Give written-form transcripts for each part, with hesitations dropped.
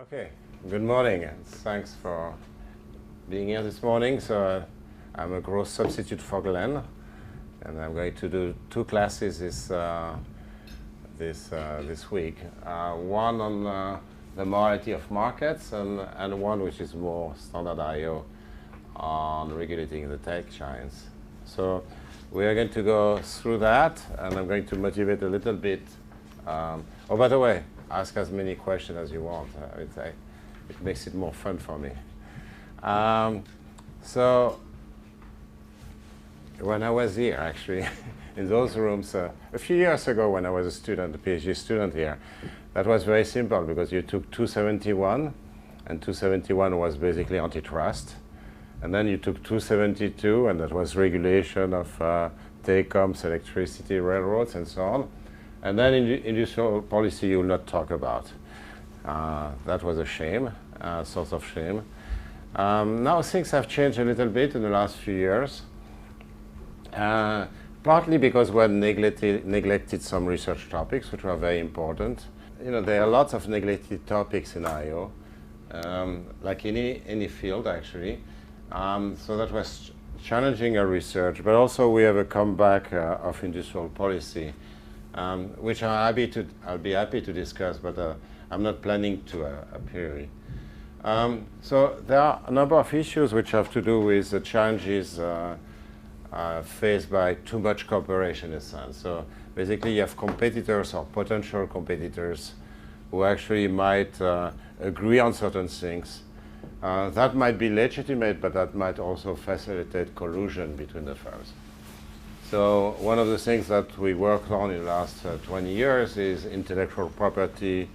Okay, good morning, and thanks for being here this morning. So I'm a growth substitute for Glenn, and I'm going to do two classes this week. One on the morality of markets, and one which is more standard I/O on regulating the tech giants. So we are going to go through that, and I'm going to motivate a little bit. Oh, by the way, ask as many questions as you want. It makes it more fun for me. So when I was here, actually, in those rooms, a few years ago when I was a student, a PhD student here, that was very simple because you took 271, and 271 was basically antitrust. And then you took 272, and that was regulation of telecoms, electricity, railroads, and so on. And then industrial policy you will not talk about. That was a shame, source of shame. Now things have changed a little bit in the last few years, partly because we had neglected some research topics which were very important. You know, there are lots of neglected topics in I/O, like any field actually. So that was challenging our research, but also we have a comeback of industrial policy, which I'll be happy to discuss, but I'm not planning to a priori. So there are a number of issues which have to do with the challenges faced by too much cooperation in a sense. So basically you have competitors or potential competitors who actually might agree on certain things. That might be legitimate, but that might also facilitate collusion between the firms. So one of the things that we worked on in the last 20 years is intellectual property,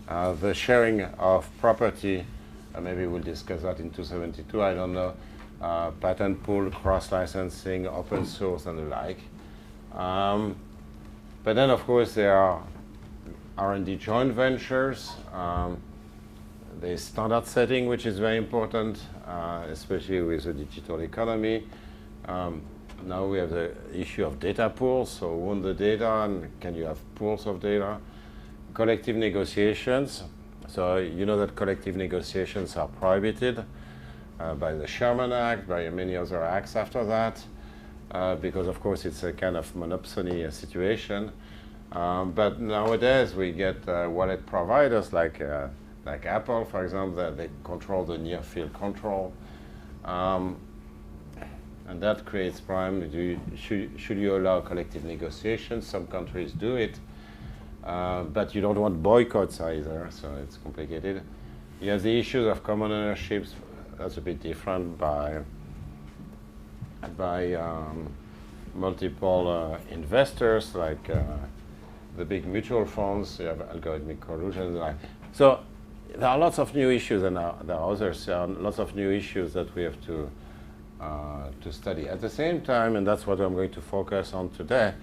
the sharing of property. Maybe we'll discuss that in 272, I don't know. Patent pool, cross-licensing, open source, and the like. But then, of course, there are R&D joint ventures. There's standard setting, which is very important, especially with the digital economy. Now we have the issue of data pools, so who own the data, and can you have pools of data? Collective negotiations. So you know that collective negotiations are prohibited by the Sherman Act, by many other acts after that, because of course it's a kind of monopsony situation. But nowadays we get wallet providers like Apple, for example, that they control the near field control. And that creates problem. Should you allow collective negotiations? Some countries do it, but you don't want boycotts either, so it's complicated. You have the issues of common ownerships. That's a bit different by multiple investors, like the big mutual funds. You have algorithmic collusion. So there are lots of new issues, and there are others. There are lots of new issues that we have to study. At the same time, and that's what I'm going to focus on today,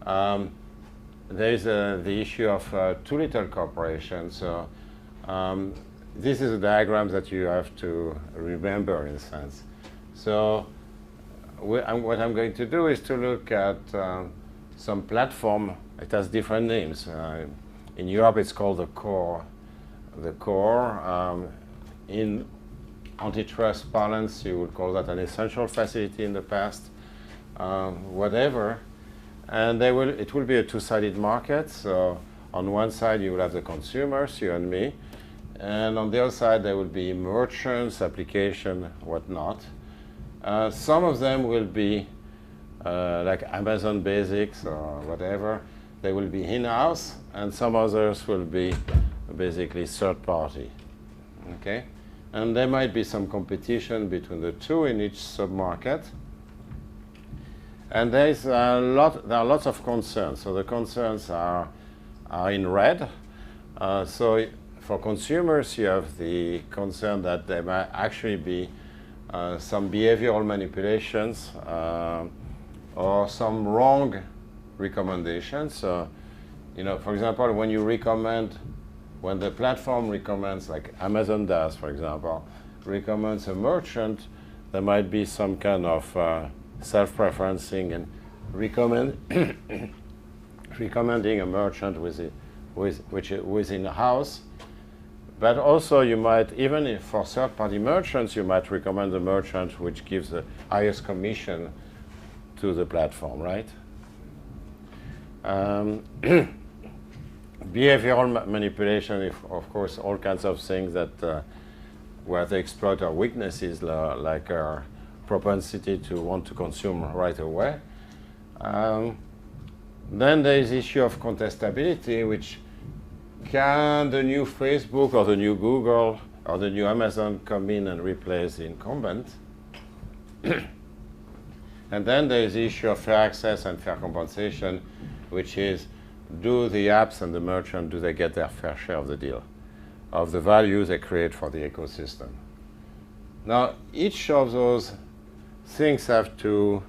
there is the issue of too little cooperation. So this is a diagram that you have to remember in a sense. So what I'm going to do is to look at some platform. It has different names. In Europe, it's called the core. The core. In antitrust parlance, you would call that an essential facility in the past, whatever. And it will be a two-sided market. So on one side, you will have the consumers, you and me. And on the other side, there will be merchants, application, whatnot. Some of them will be like Amazon Basics or whatever. They will be in-house, and some others will be basically third-party. Okay? And there might be some competition between the two in each sub-market. And there are lots of concerns. So the concerns are in red. So for consumers, you have the concern that there might actually be some behavioral manipulations or some wrong recommendations. So, you know, for example, when the platform recommends, like Amazon does, for example, recommends a merchant, there might be some kind of self-preferencing and recommending a merchant which is in-house But also you might, even if for third-party merchants, you might recommend a merchant which gives the highest commission to the platform, right? Behavioral manipulation, of course, all kinds of things that where they exploit our weaknesses, like our propensity to want to consume right away. Then there is the issue of contestability, which can the new Facebook or the new Google or the new Amazon come in and replace the incumbent? And then there is the issue of fair access and fair compensation, which is, do the apps and the merchant, do they get their fair share of the deal, of the value they create for the ecosystem? Now, each of those things have to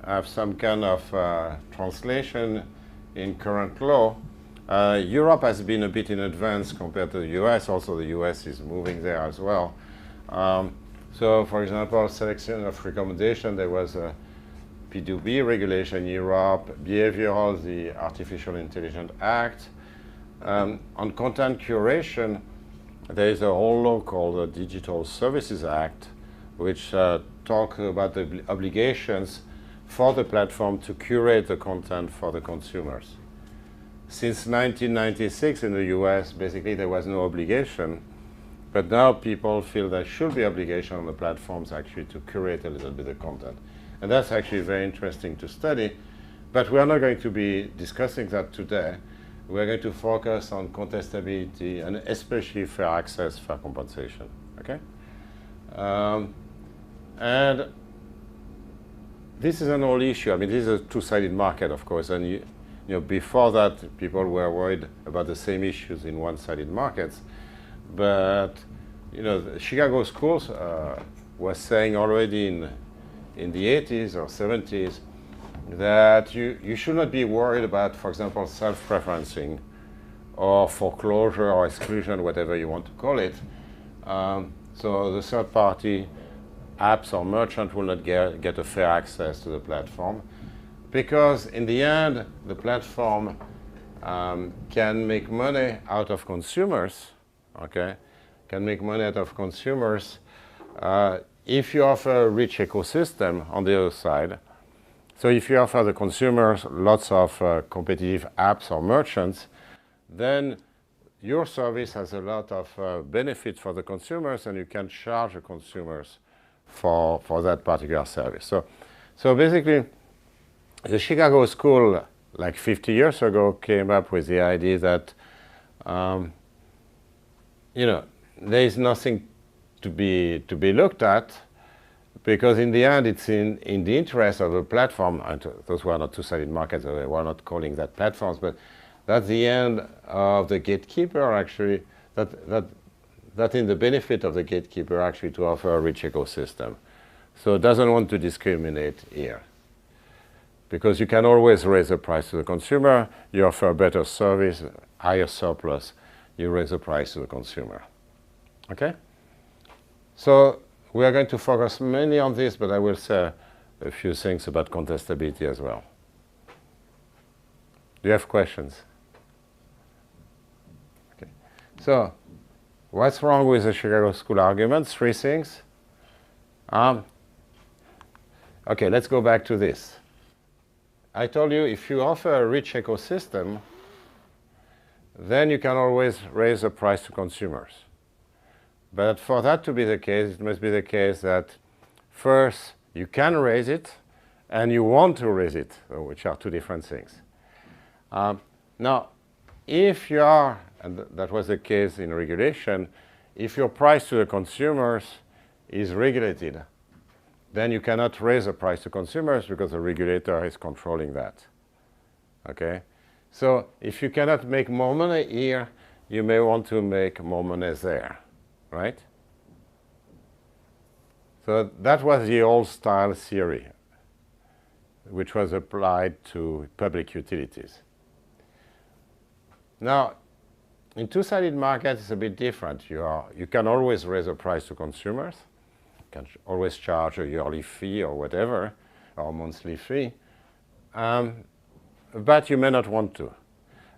have some kind of translation in current law. Europe has been a bit in advance compared to the US. Also, the US is moving there as well. So, for example, selection of recommendation, there was a P2B regulation in Europe, behavioral, the Artificial Intelligence Act. On content curation, there is a whole law called the Digital Services Act, which talk about the obligations for the platform to curate the content for the consumers. Since 1996 in the US, basically there was no obligation, but now people feel there should be obligation on the platforms actually to curate a little bit of content. And that's actually very interesting to study, but we are not going to be discussing that today. We're going to focus on contestability and especially fair access, fair compensation, okay? And this is an old issue. I mean, this is a two-sided market, of course, and you know, before that, people were worried about the same issues in one-sided markets. But you know, the Chicago schools was saying already in the 80s or 70s that you should not be worried about, for example, self-preferencing or foreclosure or exclusion, whatever you want to call it. So the third-party apps or merchant will not get a fair access to the platform, because in the end, the platform can make money out of consumers, okay? Can make money out of consumers if you offer a rich ecosystem on the other side. So if you offer the consumers lots of competitive apps or merchants, then your service has a lot of benefit for the consumers, and you can charge the consumers for that particular service. So basically, the Chicago school, like 50 years ago, came up with the idea that, you know, there is nothing to be looked at, because in the end, it's in the interest of the platform. And those were not two-sided markets; we were not calling that platforms, but that's the end of the gatekeeper. Actually, that in the benefit of the gatekeeper actually to offer a rich ecosystem. So it doesn't want to discriminate here, because you can always raise the price to the consumer. You offer a better service, higher surplus, you raise the price to the consumer. Okay? So we are going to focus mainly on this, but I will say a few things about contestability as well. Do you have questions? Okay. So what's wrong with the Chicago School argument? Three things. Okay, let's go back to this. I told you if you offer a rich ecosystem, then you can always raise the price to consumers. But for that to be the case, it must be the case that first you can raise it and you want to raise it, which are two different things. Now, if you are, and that was the case in regulation, if your price to the consumers is regulated, then you cannot raise the price to consumers because the regulator is controlling that. Okay? So if you cannot make more money here, you may want to make more money there, right? So that was the old style theory, which was applied to public utilities. Now, in two-sided markets, it's a bit different. You can always raise the price to consumers. You can always charge a yearly fee or whatever, or a monthly fee. But you may not want to.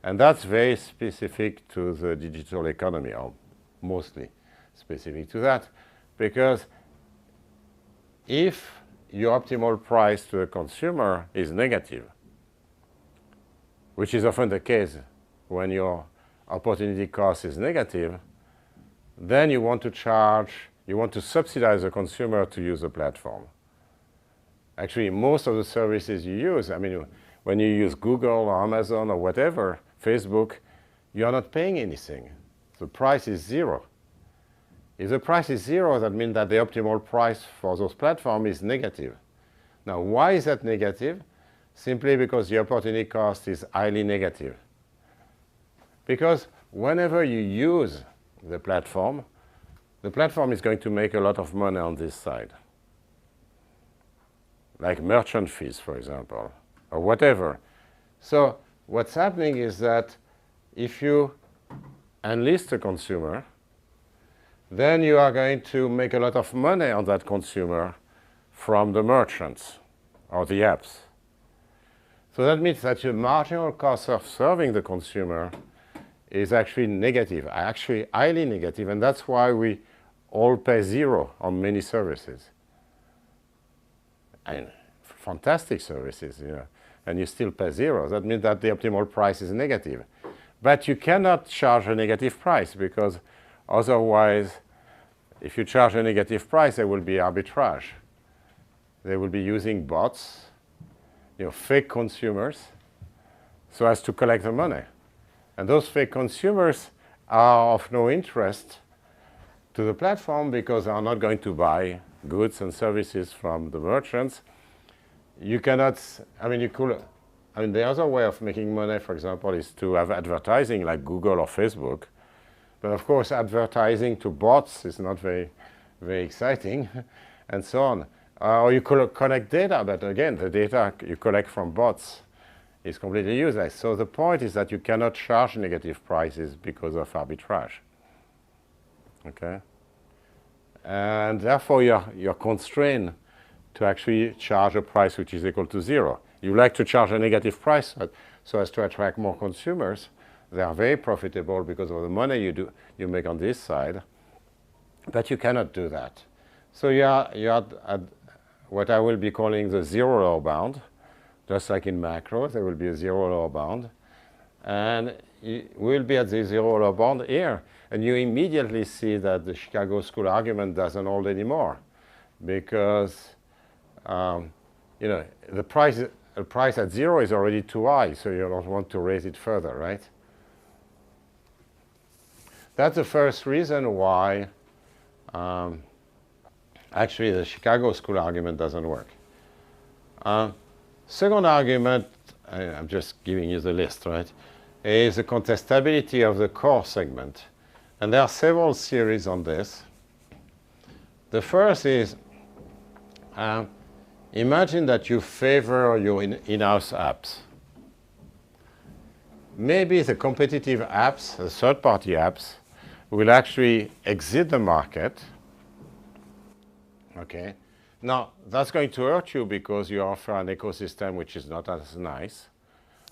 And that's very specific to the digital economy, or mostly specific to that, because if your optimal price to a consumer is negative, which is often the case when your opportunity cost is negative, then you want to subsidize the consumer to use the platform. Actually, most of the services you use, I mean, when you use Google or Amazon or whatever, Facebook, you are not paying anything. The price is zero. If the price is zero, that means that the optimal price for those platforms is negative. Now, why is that negative? Simply because the opportunity cost is highly negative. Because whenever you use the platform is going to make a lot of money on this side. Like merchant fees, for example, or whatever. So what's happening is that if you enlist a consumer, then you are going to make a lot of money on that consumer from the merchants or the apps. So that means that the marginal cost of serving the consumer is actually negative, actually highly negative, and that's why we all pay zero on many services. And fantastic services, you know, and you still pay zero. That means that the optimal price is negative. But you cannot charge a negative price, because otherwise, if you charge a negative price, there will be arbitrage. They will be using bots, you know, fake consumers, so as to collect the money. And those fake consumers are of no interest to the platform because they are not going to buy goods and services from the merchants. You cannot, I mean, the other way of making money, for example, is to have advertising like Google or Facebook. But of course, advertising to bots is not very, very exciting, and so on. Or you collect data, but again, the data you collect from bots is completely useless. So the point is that you cannot charge negative prices because of arbitrage. Okay? And therefore, you're constrained to actually charge a price which is equal to zero. You like to charge a negative price so as to attract more consumers. They are very profitable because of the money you make on this side, but you cannot do that. So you are at what I will be calling the zero lower bound. Just like in macros, there will be a zero lower bound. And we will be at the zero lower bound here. And you immediately see that the Chicago School argument doesn't hold anymore, because you know, the price at zero is already too high, so you don't want to raise it further, right? That's the first reason why actually the Chicago School argument doesn't work. Second argument, I'm just giving you the list, right, is the contestability of the core segment. And there are several theories on this. The first is, imagine that you favor your in-house apps. Maybe the competitive apps, the third-party apps, will actually exit the market. Okay. Now, that's going to hurt you because you offer an ecosystem which is not as nice.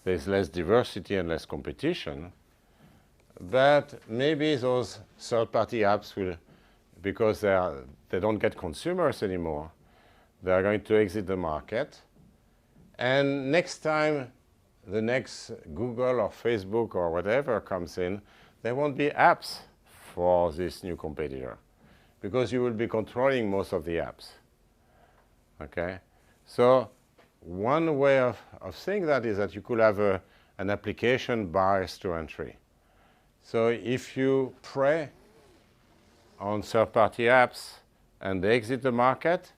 There's less diversity and less competition. But maybe those third-party apps will, because they don't get consumers anymore, they are going to exit the market. And next time the next Google or Facebook or whatever comes in, there won't be apps for this new competitor, because you will be controlling most of the apps. Okay? So one way of saying that is that you could have an application bias to entry. So if you prey on third-party apps and they exit the market,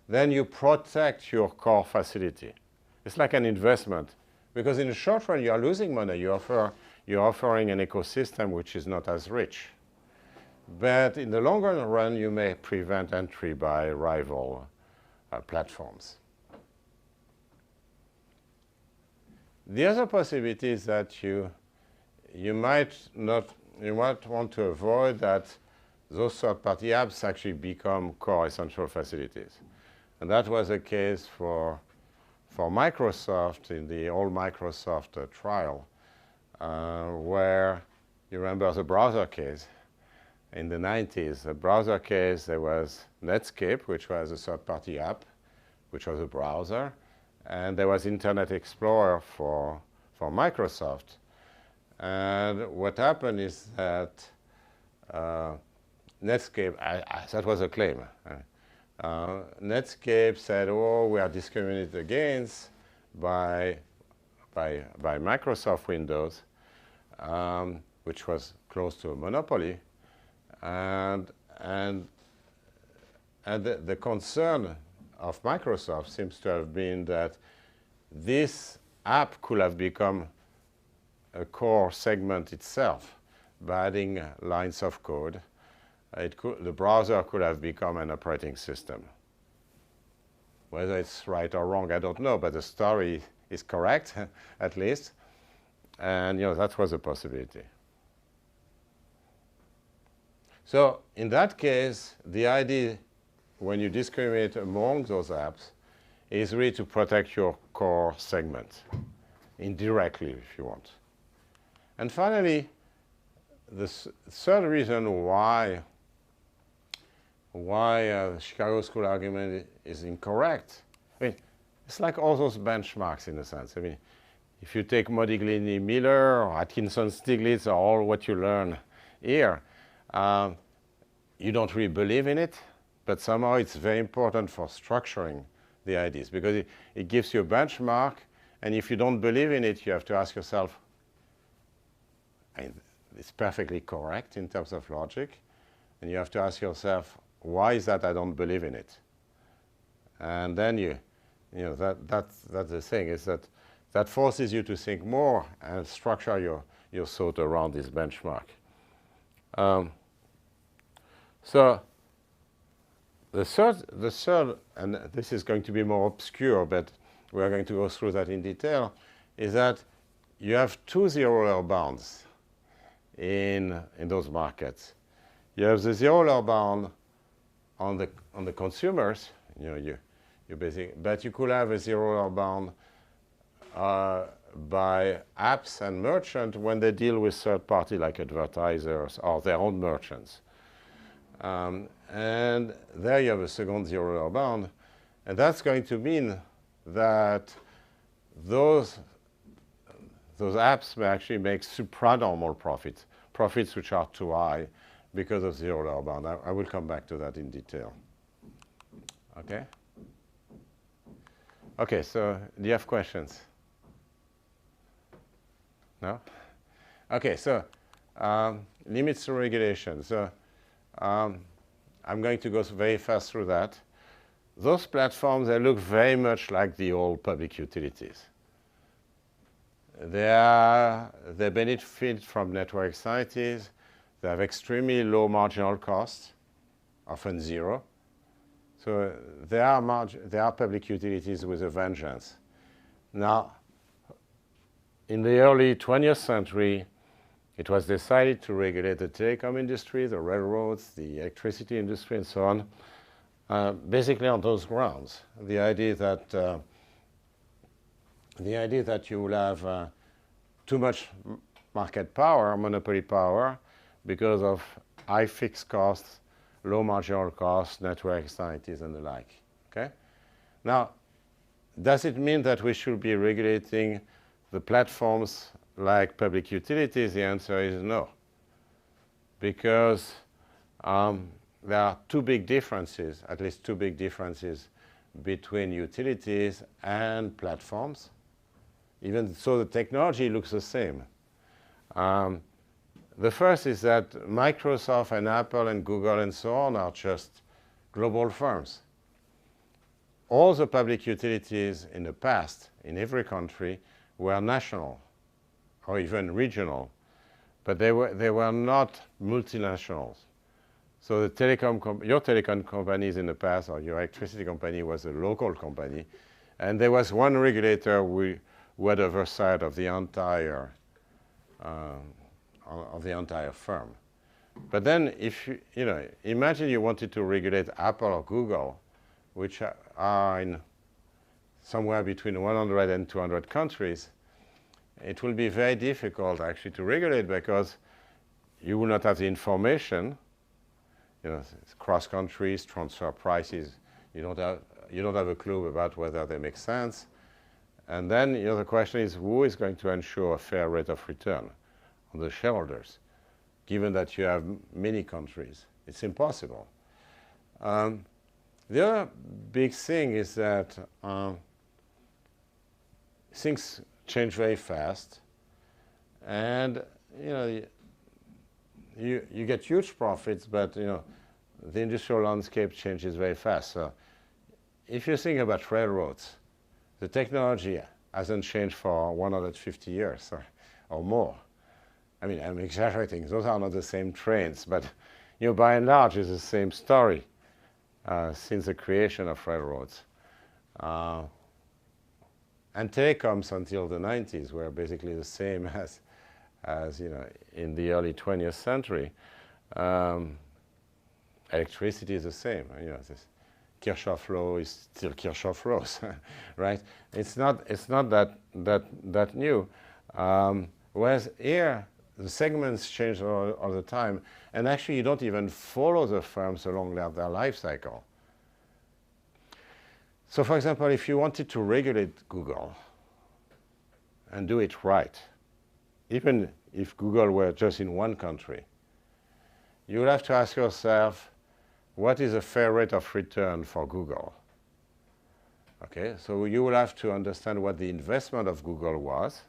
then you protect your core facility. It's like an investment, because in the short run you are losing money. You're offering an ecosystem which is not as rich. But in the longer run, you may prevent entry by rival platforms. The other possibility is that you might want to avoid that those third-party apps actually become core essential facilities. And that was the case for Microsoft in the old Microsoft trial, where you remember the browser case. in the 90s. The browser case, there was Netscape, which was a third-party app, which was a browser. And there was Internet Explorer for Microsoft. And what happened is that Netscape, that was a claim. Netscape said, oh, we are discriminated against by Microsoft Windows, which was close to a monopoly. And the concern of Microsoft seems to have been that this app could have become a core segment itself by adding lines of code. The browser could have become an operating system. Whether it's right or wrong, I don't know, but the story is correct, at least. And that was a possibility. So in that case, the idea when you discriminate among those apps is really to protect your core segment, indirectly if you want. And finally, the third reason why the Chicago School argument is incorrect. I mean, it's like all those benchmarks in a sense. I mean, if you take Modigliani Miller or Atkinson Stiglitz or all what you learn here, you don't really believe in it, but somehow it's very important for structuring the ideas because it gives you a benchmark, and if you don't believe in it, you have to ask yourself, I mean, it's perfectly correct in terms of logic, and you have to ask yourself, why is that I don't believe in it? And then that's the thing, is that forces you to think more and structure your thought around this benchmark. So the third, and this is going to be more obscure, but we're going to go through that in detail, is that you have two zero-layer bounds in those markets. You have the zero-layer bound on the consumers, you basically, but you could have a zero-layer bound by apps and merchants when they deal with third-party like advertisers or their own merchants. And there you have a second zero-layer bound, and that's going to mean that those apps may actually make supranormal profits which are too high because of zero-layer bound. I will come back to that in detail. Okay? Okay, so do you have questions? No? Okay, so limits to regulation. So I'm going to go very fast through that. Those platforms, they look very much like the old public utilities. They benefit from network excities. They have extremely low marginal costs, often zero. So they are public utilities with a vengeance. Now, in the early 20th century, it was decided to regulate the telecom industry, the railroads, the electricity industry, and so on, basically on those grounds. The idea that you will have too much market power, monopoly power, because of high fixed costs, low marginal costs, network excities, and the like. Okay? Now, does it mean that we should be regulating the platforms like public utilities? The answer is no, because there are two big differences, at least two big differences between utilities and platforms. Even so, the technology looks the same. The first is that Microsoft and Apple and Google and so on are just global firms. All the public utilities in the past, in every country, were national or even regional, but they were not multinationals. So your telecom companies in the past, or your electricity company, was a local company, and there was one regulator who had oversight of the entire firm. But then, if imagine you wanted to regulate Apple or Google, which are in somewhere between 100 and 200 countries, it will be very difficult actually to regulate because you will not have the information cross countries, transfer prices. You don't have a clue about whether they make sense. And then the question is, who is going to ensure a fair rate of return on the shareholders, given that you have many countries? It's impossible. The other big thing is that things change very fast, and you get huge profits, but the industrial landscape changes very fast. So if you think about railroads, the technology hasn't changed for 150 years or more. I mean, I'm exaggerating. Those are not the same trains, but by and large, it's the same story since the creation of railroads. And telecoms until the 90s were basically the same as in the early 20th century. Electricity is the same. This Kirchhoff law is still Kirchhoff laws, right? It's not that new. Whereas here, the segments change all the time, and actually you don't even follow the firms along their life cycle. So for example, if you wanted to regulate Google and do it right, even if Google were just in one country, you would have to ask yourself, what is a fair rate of return for Google? Okay, so you will have to understand what the investment of Google was,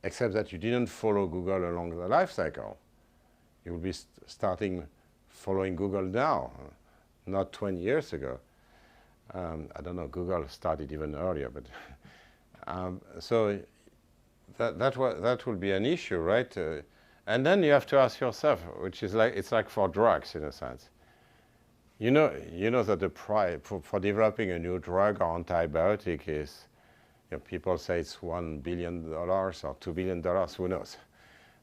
except that you didn't follow Google along the life cycle. You will be starting following Google now, not 20 years ago. I don't know, Google started even earlier, but so that will be an issue, right? And then you have to ask yourself, which is it's like for drugs in a sense. You know that the price for developing a new drug or antibiotic is, people say it's $1 billion or $2 billion, who knows?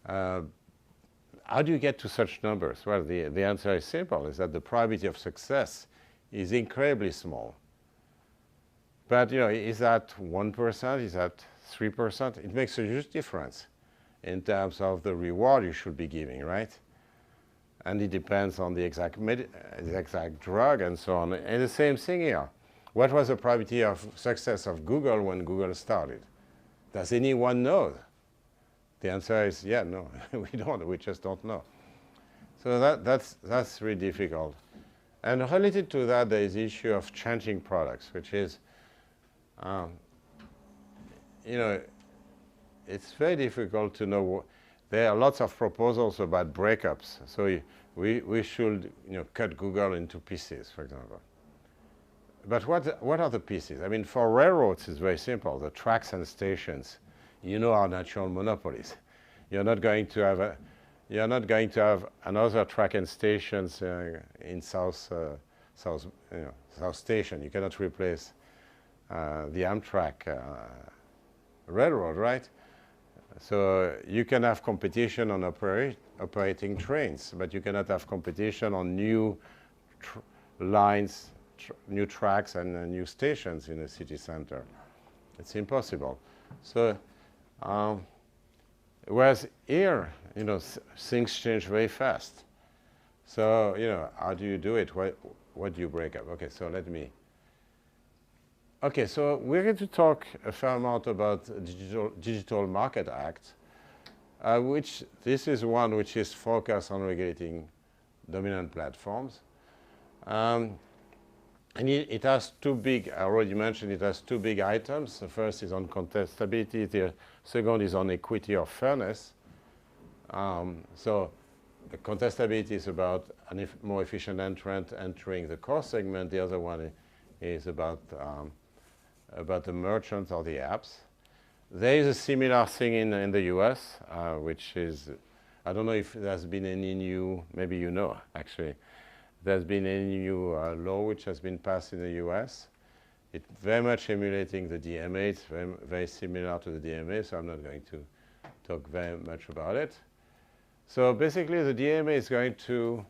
How do you get to such numbers? Well, the answer is simple, is that the probability of success is incredibly small. But is that 1%? Is that 3%? It makes a huge difference in terms of the reward you should be giving, right? And it depends on the exact drug and so on. And the same thing here. What was the probability of success of Google when Google started? Does anyone know? The answer is, yeah, no, we don't. We just don't know. So that's really difficult. And related to that, there is the issue of changing products, which is, it's very difficult to know. There are lots of proposals about breakups. So we should cut Google into pieces, for example. But what are the pieces? I mean, for railroads, it's very simple. The tracks and stations, are natural monopolies. You're not going to have another track and stations in South Station. You cannot replace the Amtrak railroad, right? So you can have competition on operating trains, but you cannot have competition on new lines, new tracks, and new stations in a city center. It's impossible. So, whereas here, things change very fast. So, how do you do it? What do you break up? Okay, so Okay, so we're going to talk a fair amount about Digital Market Act, which this is one which is focused on regulating dominant platforms. And it has two big, I already mentioned, it has two big items. The first is on contestability, the second is on equity or fairness. So the contestability is about a more efficient entrant entering the core segment. The other one is about the merchants or the apps. There is a similar thing in the US, which is, I don't know if there's been any new, maybe actually, there's been any new law which has been passed in the US. It's very much emulating the DMA. It's very, very similar to the DMA, so I'm not going to talk very much about it. So basically, the DMA is going to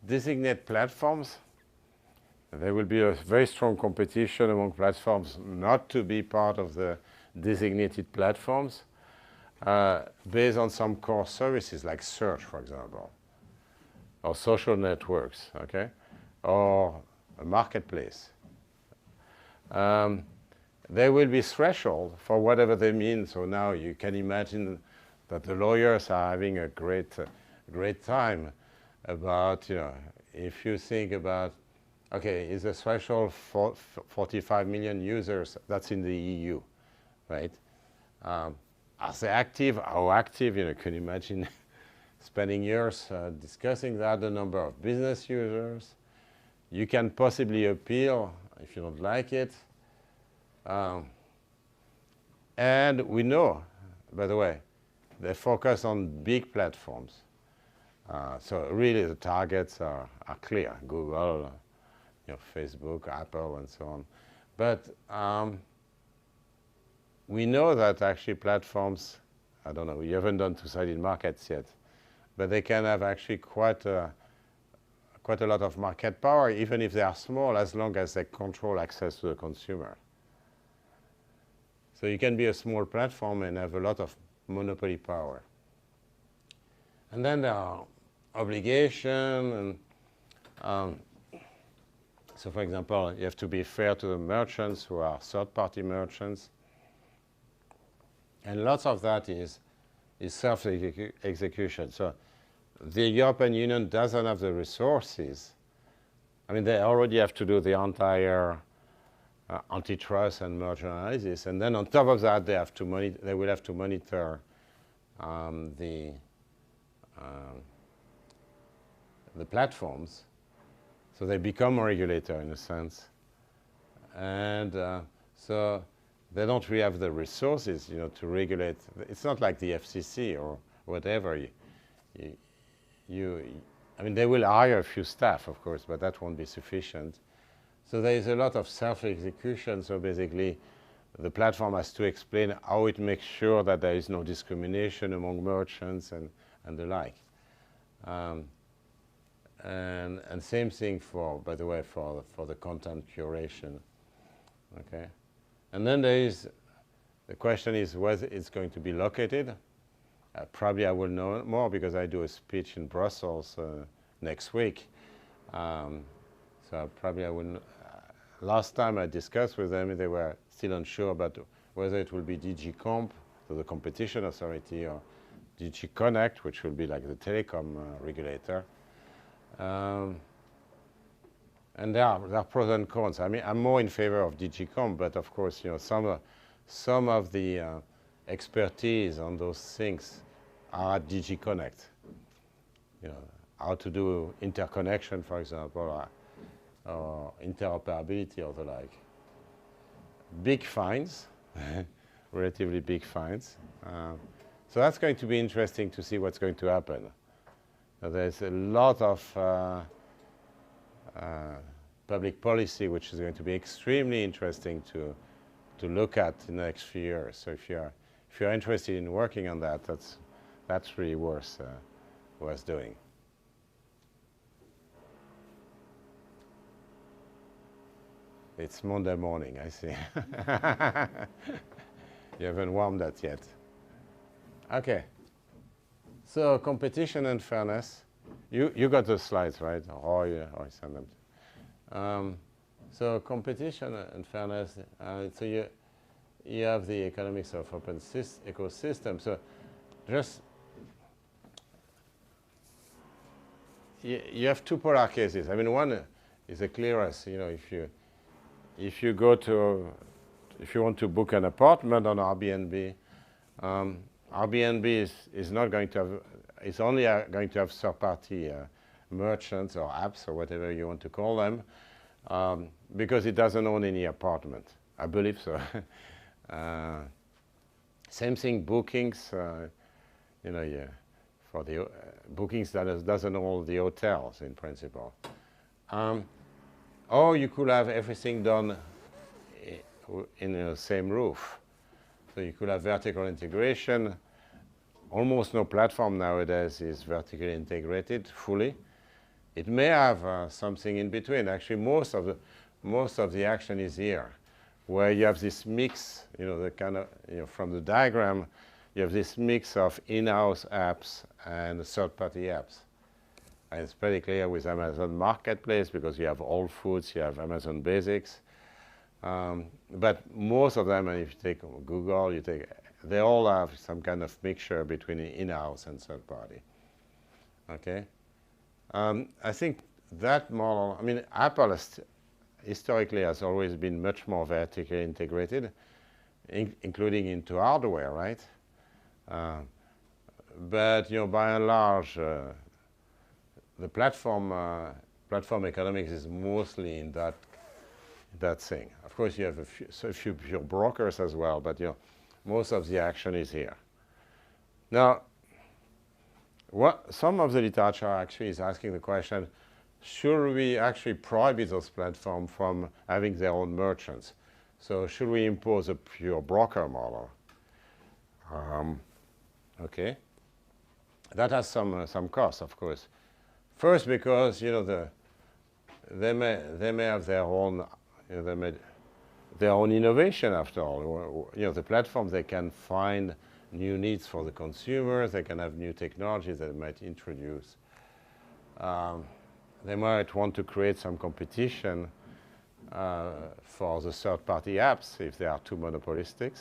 designate platforms. There will be a very strong competition among platforms not to be part of the designated platforms based on some core services like search, for example. or social networks, okay, or a marketplace. There will be threshold for whatever they mean. So now you can imagine that the lawyers are having a great time about, if you think about, okay, is the threshold for 45 million users? That's in the EU, right? Are they active? How active? Can you imagine spending years discussing that, the number of business users? You can possibly appeal if you don't like it. And we know, by the way, they focus on big platforms. So really the targets are clear. Google, Facebook, Apple, and so on. But we know that actually platforms, I don't know, you haven't done two-sided markets yet, but they can have actually quite a lot of market power, even if they are small, as long as they control access to the consumer. So you can be a small platform and have a lot of monopoly power. And then there are obligations. And so, for example, you have to be fair to the merchants who are third-party merchants. And lots of that is self-execution. So the European Union doesn't have the resources. I mean, they already have to do the entire antitrust and merger analysis, and then on top of that, they will have to monitor the platforms, so they become a regulator in a sense, and so they don't really have the resources, to regulate. It's not like the FCC or whatever. I mean, they will hire a few staff, of course, but that won't be sufficient. So there is a lot of self-execution. So basically, the platform has to explain how it makes sure that there is no discrimination among merchants and the like. And same thing by the way, for the content curation. Okay. And then the question is whether it's going to be located. Probably I will know more because I do a speech in Brussels next week. So probably I will. Last time I discussed with them, they were still unsure about whether it will be DG Comp, so the competition authority, or DG Connect, which will be like the telecom regulator. And there are pros and cons. I mean, I'm more in favor of DG Comp, but of course, some of the expertise on those things are at DG Connect. How to do interconnection, for example, or interoperability or the like. Big fines, relatively big fines. So that's going to be interesting to see what's going to happen. There's a lot of public policy which is going to be extremely interesting to look at in the next few years. So if you're interested in working on that, that's really worth doing. It's Monday morning, I see. You haven't warmed that yet. Okay. So competition and fairness. You got the slides, right? Or I send them. So competition and fairness. So you have the economics of open ecosystem. So just you have two polar cases. I mean, one is the clearest. If you want to book an apartment on Airbnb, Airbnb is not going to have, it's only going to have third-party merchants or apps or whatever you want to call them, because it doesn't own any apartment. I believe so. Same thing, bookings. For the bookings that doesn't own the hotels in principle. Or you could have everything done in the same roof. So you could have vertical integration. Almost no platform nowadays is vertically integrated fully. It may have something in between. Actually, most of the action is here, where you have this mix. The kind of from the diagram, you have this mix of in-house apps and third-party apps. And it's pretty clear with Amazon Marketplace because you have Whole Foods, you have Amazon Basics. But most of them, and if you take Google, they all have some kind of mixture between in-house and third-party. Okay? I think that model, I mean, Apple historically has always been much more vertically integrated, including into hardware, right? But by and large, the platform economics is mostly in that thing. Of course, you have a few pure brokers as well, but most of the action is here. Now, some of the literature actually is asking the question: should we actually prohibit those platforms from having their own merchants? So, should we impose a pure broker model? Okay, that has some cost, of course. First, because they may have their own their own innovation after all. The platforms, they can find new needs for the consumers. They can have new technologies that they might introduce. They might want to create some competition for the third-party apps if they are too monopolistic.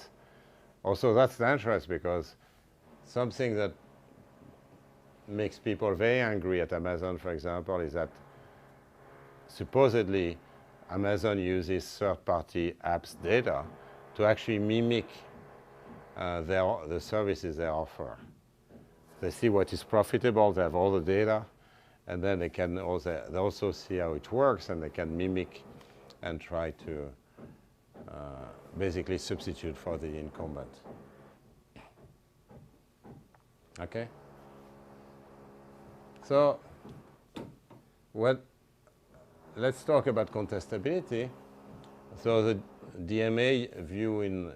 Also, that's dangerous because something that makes people very angry at Amazon, for example, is that supposedly Amazon uses third-party apps data to actually mimic the services they offer. They see what is profitable, they have all the data, and then they also see how it works, and they can mimic and try to basically substitute for the incumbent. Okay? So, let's talk about contestability. So the DMA view in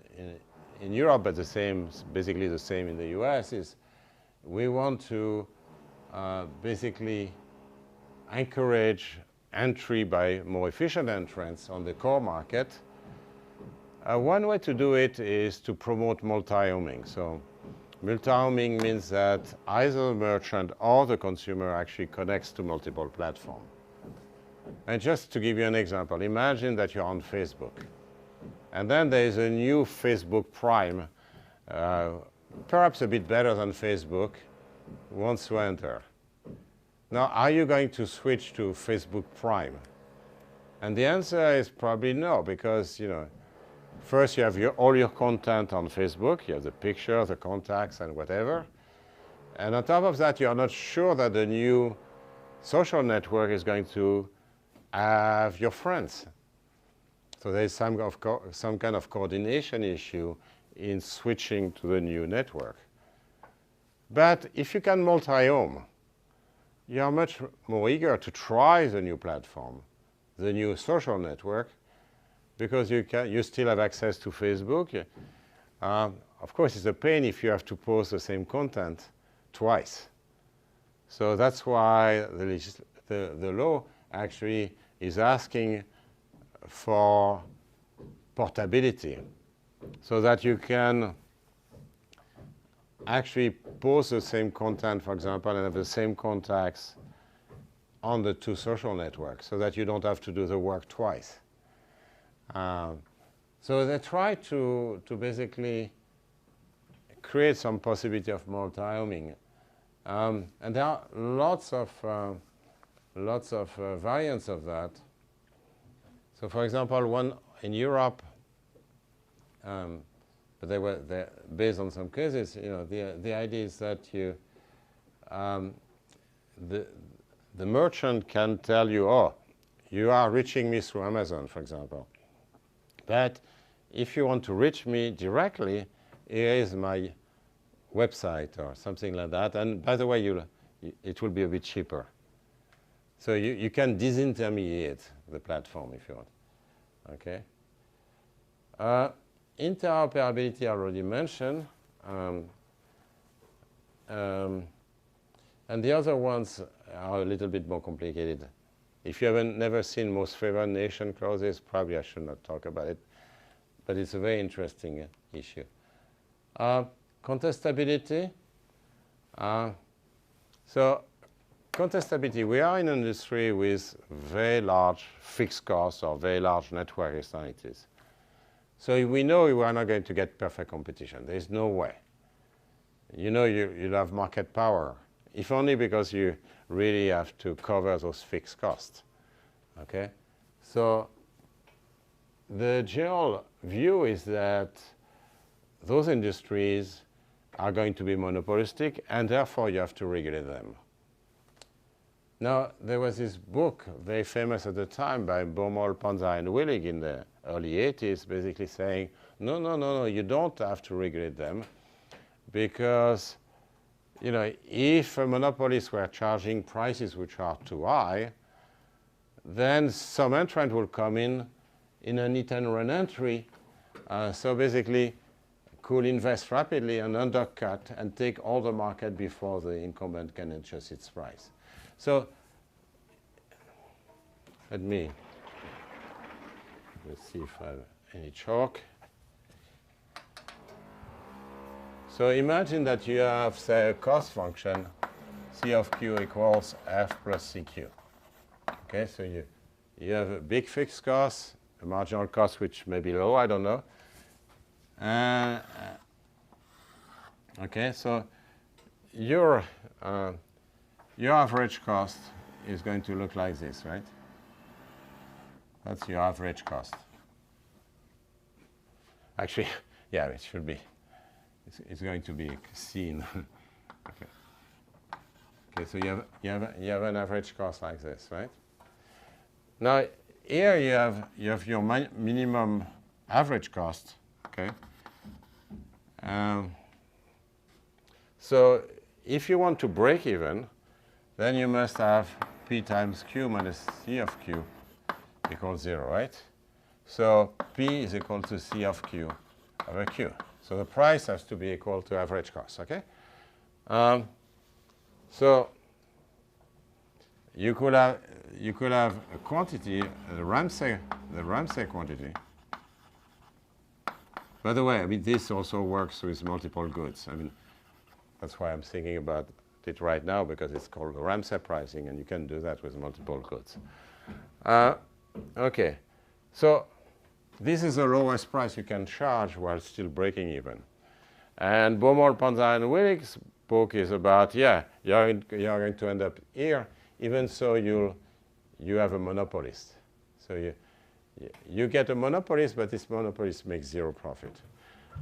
Europe, but basically the same in the US, is we want to basically encourage entry by more efficient entrants on the core market. One way to do it is to promote multi-homing. So multi-homing means that either the merchant or the consumer actually connects to multiple platforms. And just to give you an example, imagine that you're on Facebook. And then there is a new Facebook Prime, perhaps a bit better than Facebook, wants to enter. Now, are you going to switch to Facebook Prime? And the answer is probably no, because first you have all your content on Facebook, you have the picture, the contacts, and whatever. And on top of that, you're not sure that the new social network is going to have your friends. So there's some kind of coordination issue in switching to the new network. But if you can multi-home, you are much more eager to try the new platform, the new social network, because you still have access to Facebook. Of course, it's a pain if you have to post the same content twice. So that's why the law actually is asking for portability, so that you can actually post the same content, for example, and have the same contacts on the two social networks, so that you don't have to do the work twice. So they try to basically create some possibility of multi-homing. And there are lots of variants of that. So, for example, one in Europe, but they're based on some cases. The idea is that the merchant can tell you, oh, you are reaching me through Amazon, for example. But if you want to reach me directly, here is my website or something like that. And by the way, it will be a bit cheaper. So you can disintermediate the platform if you want. Okay. Interoperability I already mentioned. And the other ones are a little bit more complicated. If you haven't never seen most favored nation clauses, probably I should not talk about it. But it's a very interesting issue. Contestability. So contestability, we are in an industry with very large fixed costs or very large network externalities. So we know we are not going to get perfect competition. There is no way. You know you'll have market power, if only because you really have to cover those fixed costs. Okay? So the general view is that those industries are going to be monopolistic, and therefore you have to regulate them. Now, there was this book, very famous at the time, by Baumol, Panzer, and Willig in the early 80s, basically saying, no, you don't have to regulate them, because if a monopolist were charging prices which are too high, then some entrant will come in an hit and run entry, so basically could invest rapidly and undercut and take all the market before the incumbent can adjust its price. So let's see if I have any chalk. So imagine that you have, say, a cost function, C of Q equals F plus CQ. Okay, so you have a big fixed cost, a marginal cost which may be low, I don't know. Okay, so your average cost is going to look like this, right? That's your average cost. Actually, yeah, it should be. It's going to be seen. Okay. Okay, so you have an average cost like this, right? Now here you have your minimum average cost. Okay. So if you want to break even, then you must have P times Q minus C of Q equals 0, right? So P is equal to C of Q over Q. So the price has to be equal to average cost, okay? So you could have a quantity, the Ramsey quantity. By the way, I mean, this also works with multiple goods. I mean, that's why I'm thinking about it right now, because it's called the Ramsey pricing, and you can do that with multiple goods. Okay, so this is the lowest price you can charge while still breaking even. And Baumol, Panzer, and Willig's book is about, yeah, you're going to end up here, even so you have a monopolist. So you get a monopolist, but this monopolist makes zero profit.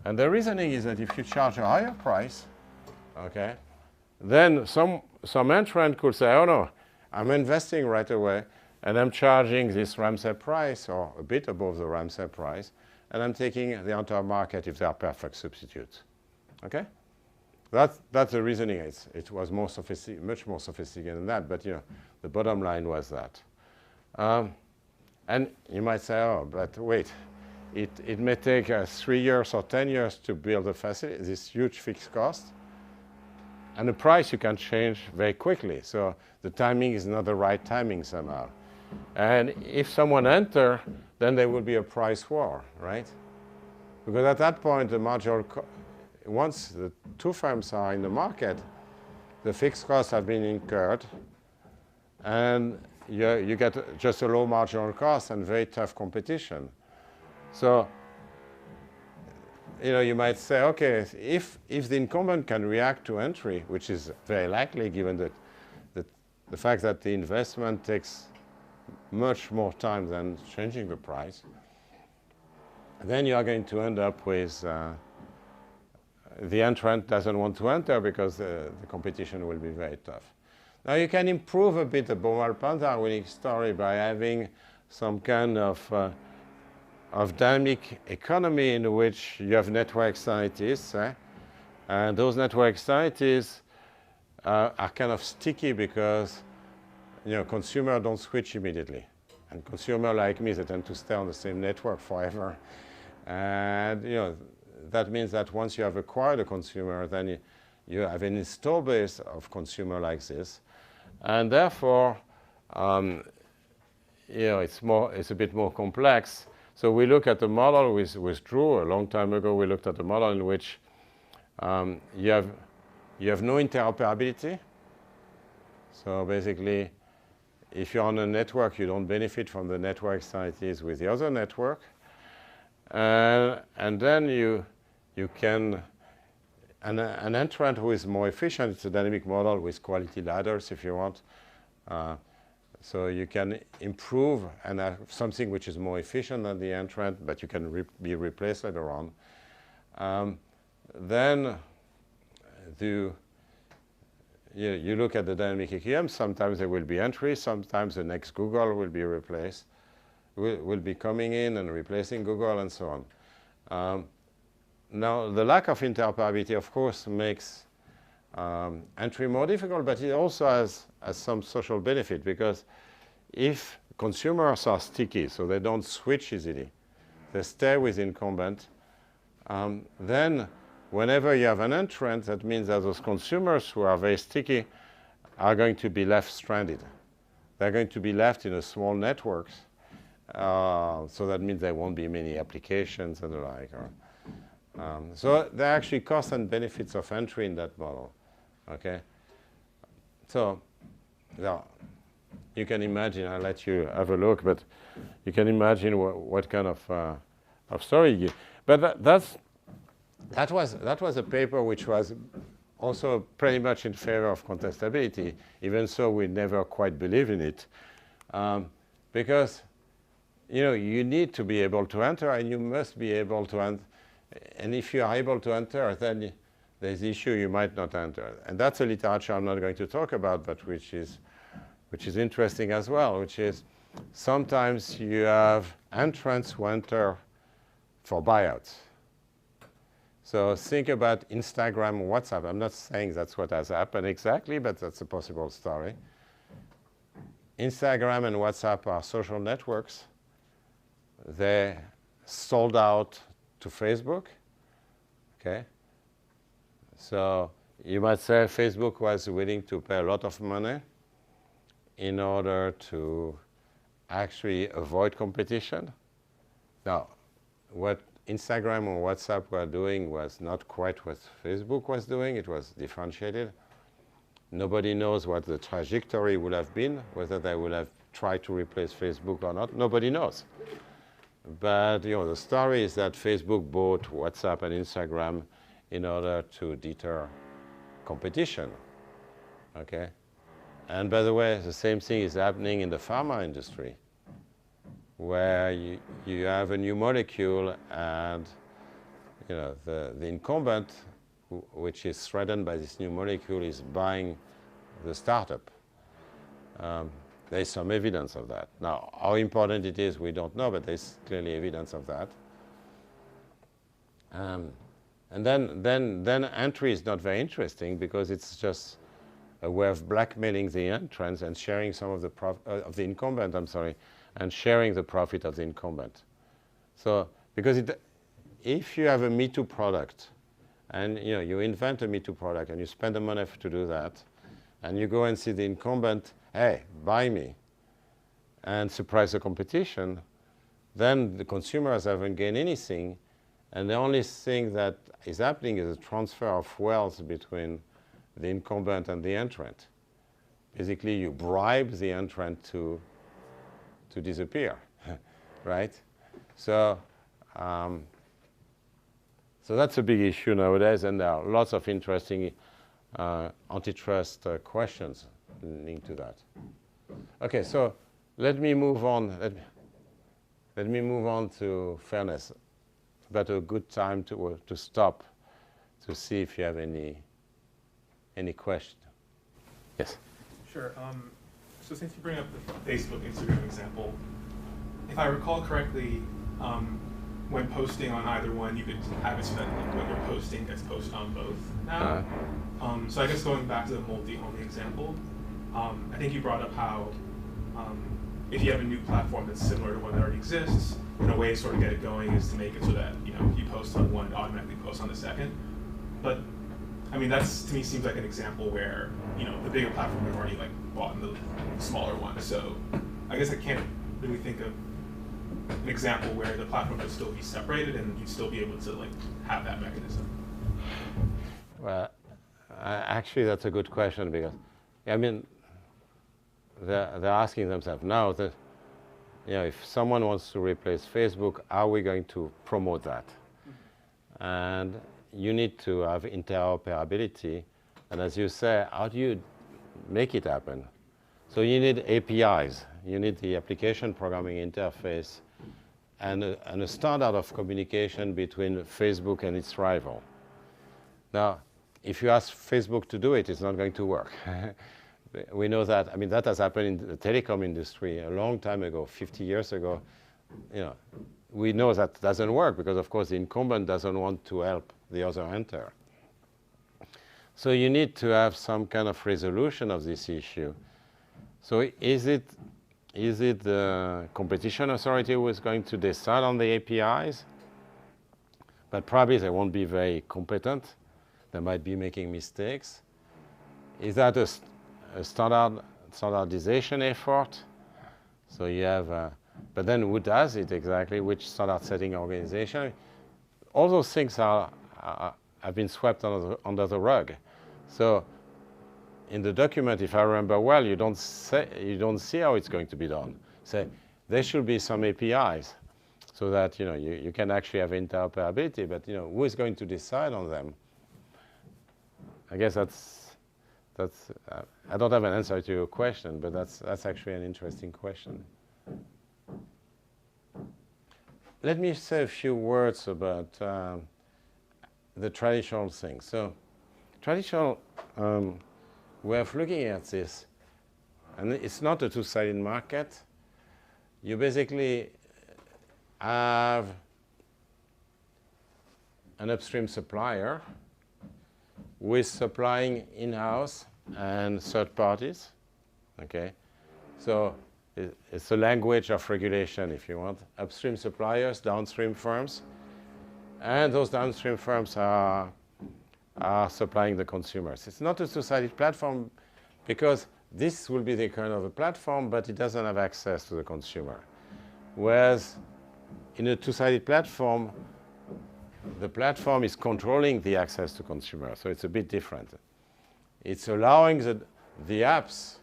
And the reasoning is that if you charge a higher price, okay, then some entrant could say, oh no, I'm investing right away, and I'm charging this Ramsey price, or a bit above the Ramsey price, and I'm taking the entire market if they are perfect substitutes. Okay? That's the reasoning. It was much more sophisticated than that, but the bottom line was that. And you might say, oh, but wait, it may take 3 years or 10 years to build a facility, this huge fixed cost, and the price you can change very quickly. So the timing is not the right timing somehow. And if someone enters, then there will be a price war, right? Because at that point, the marginal once the two firms are in the market, the fixed costs have been incurred, and you get just a low marginal cost and very tough competition. So, you might say, okay, if the incumbent can react to entry, which is very likely given that the fact that the investment takes much more time than changing the price, then you are going to end up with the entrant doesn't want to enter because the competition will be very tough. Now you can improve a bit the Baumol-Panzer story by having some kind of dynamic economy in which you have network externalities, and those network externalities are kind of sticky because consumers don't switch immediately, and consumers like me, they tend to stay on the same network forever, and that means that once you have acquired a consumer, then you have an install base of consumer like this, and therefore it's a bit more complex. So we look at the model with Drew. A long time ago, we looked at a model in which you have no interoperability. So basically, if you're on a network, you don't benefit from the network externalities with the other network. And then you can, an entrant who is more efficient, it's a dynamic model with quality ladders if you want. So you can improve and have something which is more efficient than the entrant, but you can be replaced later on. Then you look at the dynamic EQM, sometimes there will be entries, sometimes the next Google will be replaced, will be coming in and replacing Google and so on. Now, the lack of interoperability, of course, makes entry more difficult, but it also has some social benefit, because if consumers are sticky, so they don't switch easily, they stay with incumbent, then whenever you have an entrant, that means that those consumers who are very sticky are going to be left stranded. They're going to be left in a small networks. So that means there won't be many applications and the like. So there are actually costs and benefits of entry in that model. Okay. So now you can imagine, I'll let you have a look, but you can imagine what kind of story you give. But that was a paper which was also pretty much in favor of contestability, even so we never quite believe in it. Because you need to be able to enter, and you must be able to enter. And if you are able to enter, then there's the issue you might not enter. And that's a literature I'm not going to talk about, but which is interesting as well, which is sometimes you have entrants who enter for buyouts. So think about Instagram, WhatsApp. I'm not saying that's what has happened exactly, but that's a possible story. Instagram and WhatsApp are social networks. They sold out to Facebook. Okay. So you might say Facebook was willing to pay a lot of money in order to actually avoid competition. Now, what Instagram or WhatsApp were doing was not quite what Facebook was doing. It was differentiated. Nobody knows what the trajectory would have been, whether they would have tried to replace Facebook or not. Nobody knows. But the story is that Facebook bought WhatsApp and Instagram in order to deter competition. Okay? And by the way, the same thing is happening in the pharma industry, where you have a new molecule, and the incumbent, which is threatened by this new molecule, is buying the startup. There's some evidence of that. Now, how important it is, we don't know, but there's clearly evidence of that. And then entry is not very interesting, because it's just a way of blackmailing the entrants and sharing some of the incumbent, and sharing the profit of the incumbent. So, because if you have a Me Too product, and you invent a Me Too product, and you spend the money to do that, and you go and see the incumbent, hey, buy me, and surprise the competition, then the consumers haven't gained anything, and the only thing that is happening is a transfer of wealth between the incumbent and the entrant. Basically, you bribe the entrant to disappear, right? So, so that's a big issue nowadays, and there are lots of interesting antitrust questions linked to that. Okay, so let me move on. Let me move on to fairness. But a good time to stop to see if you have any question. Yes. Sure. So since you bring up the Facebook, Instagram example, if I recall correctly, when posting on either one, you could have it so that when you're posting, gets posted on both now. So I guess going back to the multi-homing example, I think you brought up how if you have a new platform that's similar to one that already exists, in a way to sort of get it going is to make it so that if you post on one, it automatically posts on the second. But I mean, that's to me seems like an example where the bigger platform have already bought in the smaller one. So I guess I can't really think of an example where the platform would still be separated and you'd still be able to have that mechanism. Well, actually, that's a good question, because I mean, they're asking themselves now that, if someone wants to replace Facebook, are we going to promote that? And you need to have interoperability. And as you say, how do you make it happen? So you need APIs. You need the application programming interface and a standard of communication between Facebook and its rival. Now, if you ask Facebook to do it, it's not going to work. We know that. I mean, that has happened in the telecom industry a long time ago, 50 years ago. We know that doesn't work because, of course, the incumbent doesn't want to help the other enter. So you need to have some kind of resolution of this issue. So is it the competition authority who is going to decide on the APIs? But probably they won't be very competent. They might be making mistakes. Is that a standardization effort? So you have, but then who does it exactly? Which standard setting organization? All those things have been swept under the rug. So in the document, if I remember well, you don't see how it's going to be done. Say there should be some APIs so that you can actually have interoperability. But who is going to decide on them? I guess that's I don't have an answer to your question, but that's actually an interesting question. Let me say a few words about the traditional thing. So traditional way of looking at this, and it's not a two-sided market. You basically have an upstream supplier who is supplying in-house and third parties. Okay, so it's a language of regulation, if you want. Upstream suppliers, downstream firms, and those downstream firms are supplying the consumers. It's not a two-sided platform because this will be the kind of a platform, but it doesn't have access to the consumer. Whereas in a two-sided platform, the platform is controlling the access to consumers, so it's a bit different. It's allowing the apps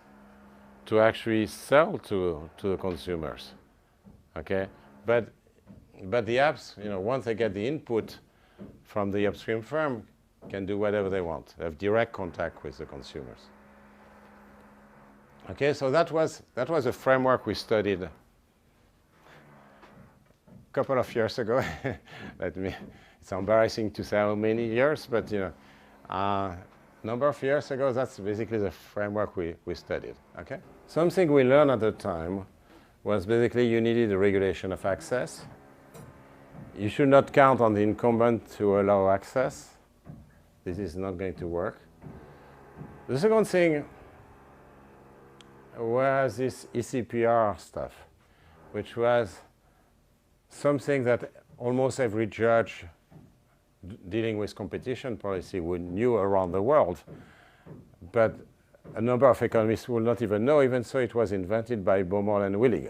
to actually sell to the consumers, okay? But the apps, once they get the input from the upstream firm, can do whatever they want. They have direct contact with the consumers. Okay, so that was a framework we studied a couple of years ago. It's embarrassing to say how many years, but number of years ago, that's basically the framework we studied. Okay. Something we learned at the time was basically you needed a regulation of access. You should not count on the incumbent to allow access. This is not going to work. The second thing was this ECPR stuff, which was something that almost every judge dealing with competition policy knew around the world, but a number of economists will not even know, even so it was invented by Baumol and Willig,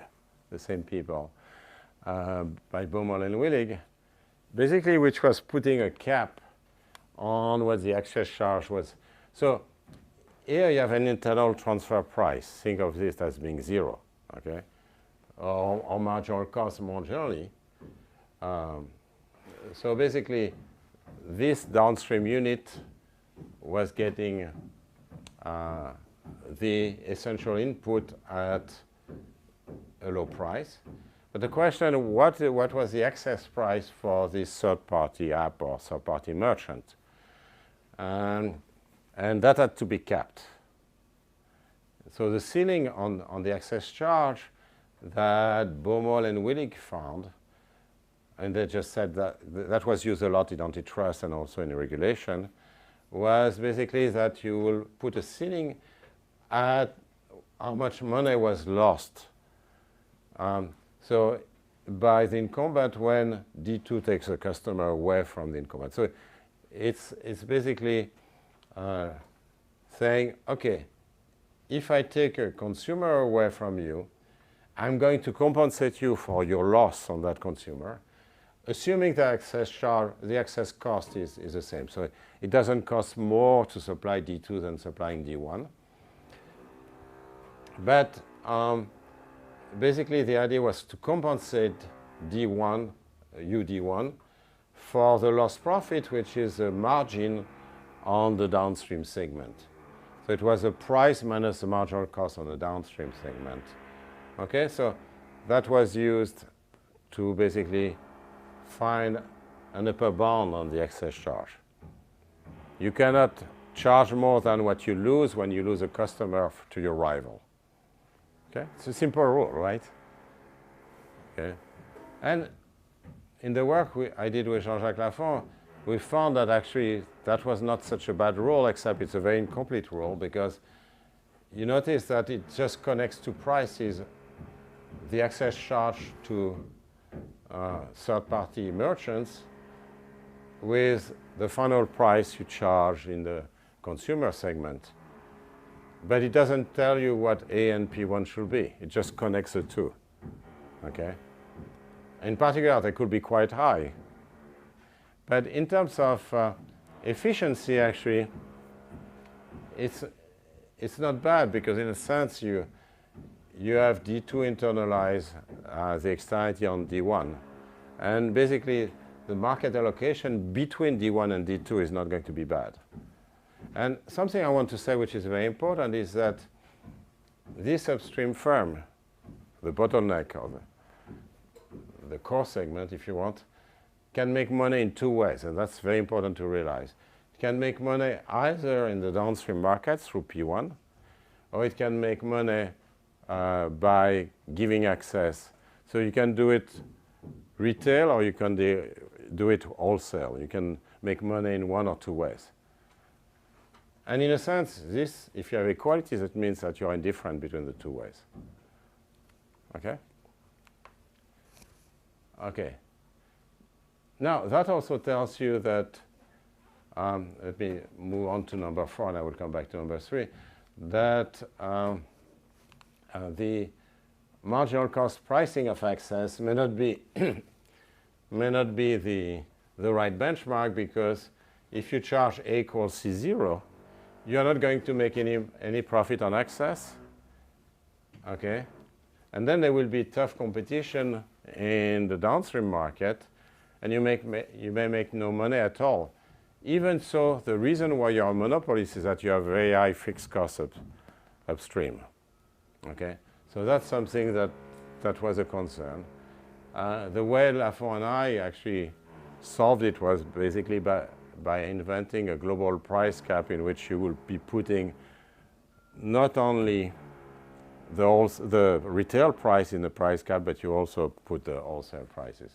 the same people, by Baumol and Willig, basically which was putting a cap on what the access charge was. So here you have an internal transfer price. Think of this as being zero, okay? Or marginal cost more generally. So basically, this downstream unit was getting the essential input at a low price. But the question, what was the access price for this third-party app or third-party merchant? And that had to be capped. So the ceiling on the access charge that Baumol and Willig found, and they just said that was used a lot in antitrust and also in regulation, was basically that you will put a ceiling at how much money was lost. So by the incumbent when D2 takes a customer away from the incumbent. So it's basically saying, okay, if I take a consumer away from you, I'm going to compensate you for your loss on that consumer, assuming the access charge, the access cost is the same. So it doesn't cost more to supply D2 than supplying D1. But basically the idea was to compensate D1, UD1, for the lost profit, which is a margin on the downstream segment. So it was a price minus the marginal cost on the downstream segment. Okay, so that was used to basically find an upper bound on the excess charge. You cannot charge more than what you lose when you lose a customer to your rival. Okay, it's a simple rule, right? Okay, and in the work I did with Jean-Jacques Lafont, we found that actually that was not such a bad rule, except it's a very incomplete rule, because you notice that it just connects to prices, the excess charge to third-party merchants with the final price you charge in the consumer segment. But it doesn't tell you what A and P1 should be. It just connects the two. Okay? In particular, they could be quite high. But in terms of efficiency, actually, it's not bad, because in a sense you have D2 internalize the externality on D1. And basically, the market allocation between D1 and D2 is not going to be bad. And something I want to say, which is very important, is that this upstream firm, the bottleneck or the core segment, if you want, can make money in two ways, and that's very important to realize. It can make money either in the downstream market through P1, or it can make money by giving access. So you can do it retail, or you can do it wholesale. You can make money in one or two ways. And in a sense, this, if you have equality, that means that you're indifferent between the two ways. Okay? Okay. Now, that also tells you that, let me move on to number 4, and I will come back to number 3, that the marginal cost pricing of access may not be, may not be the right benchmark, because if you charge A equals C0, you're not going to make any profit on access. Okay? And then there will be tough competition in the downstream market, and you may make no money at all. Even so, the reason why you're a monopolist is that you have very high fixed costs upstream. Okay? So that's something that was a concern. The way Lafont and I actually solved it was basically by inventing a global price cap in which you will be putting not only the retail price in the price cap, but you also put the wholesale prices.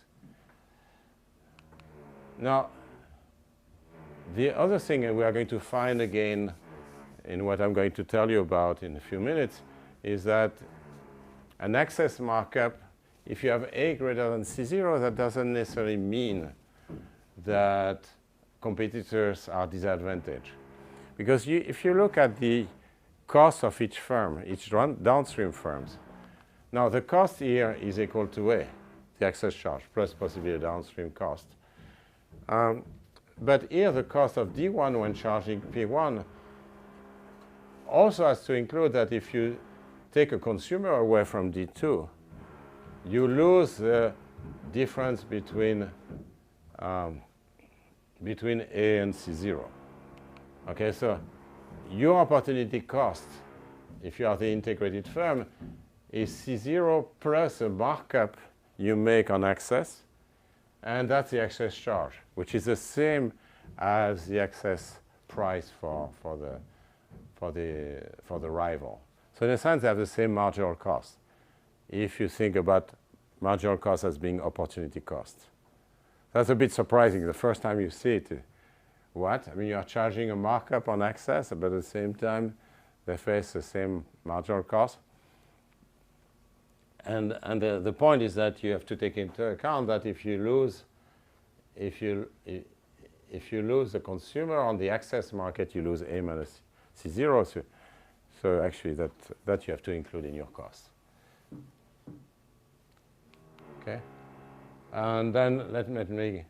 Now, the other thing we are going to find again in what I'm going to tell you about in a few minutes is that an access markup, if you have A greater than C0, that doesn't necessarily mean that competitors are disadvantaged. Because if you look at the cost of each firm, each downstream firms, now the cost here is equal to A, the access charge, plus possibly a downstream cost. But here the cost of D1 when charging P1 also has to include that if you take a consumer away from D2, you lose the difference between A and C0. Okay, so your opportunity cost, if you are the integrated firm, is C0 plus a markup you make on access, and that's the access charge, which is the same as the access price for the rival. So in a sense, they have the same marginal cost, if you think about marginal cost as being opportunity cost. That's a bit surprising. The first time you see it, what? I mean, you are charging a markup on access, but at the same time, they face the same marginal cost. And the point is that you have to take into account that if you lose the consumer on the access market, you lose A minus C0. So actually, that you have to include in your cost. Okay, and then let me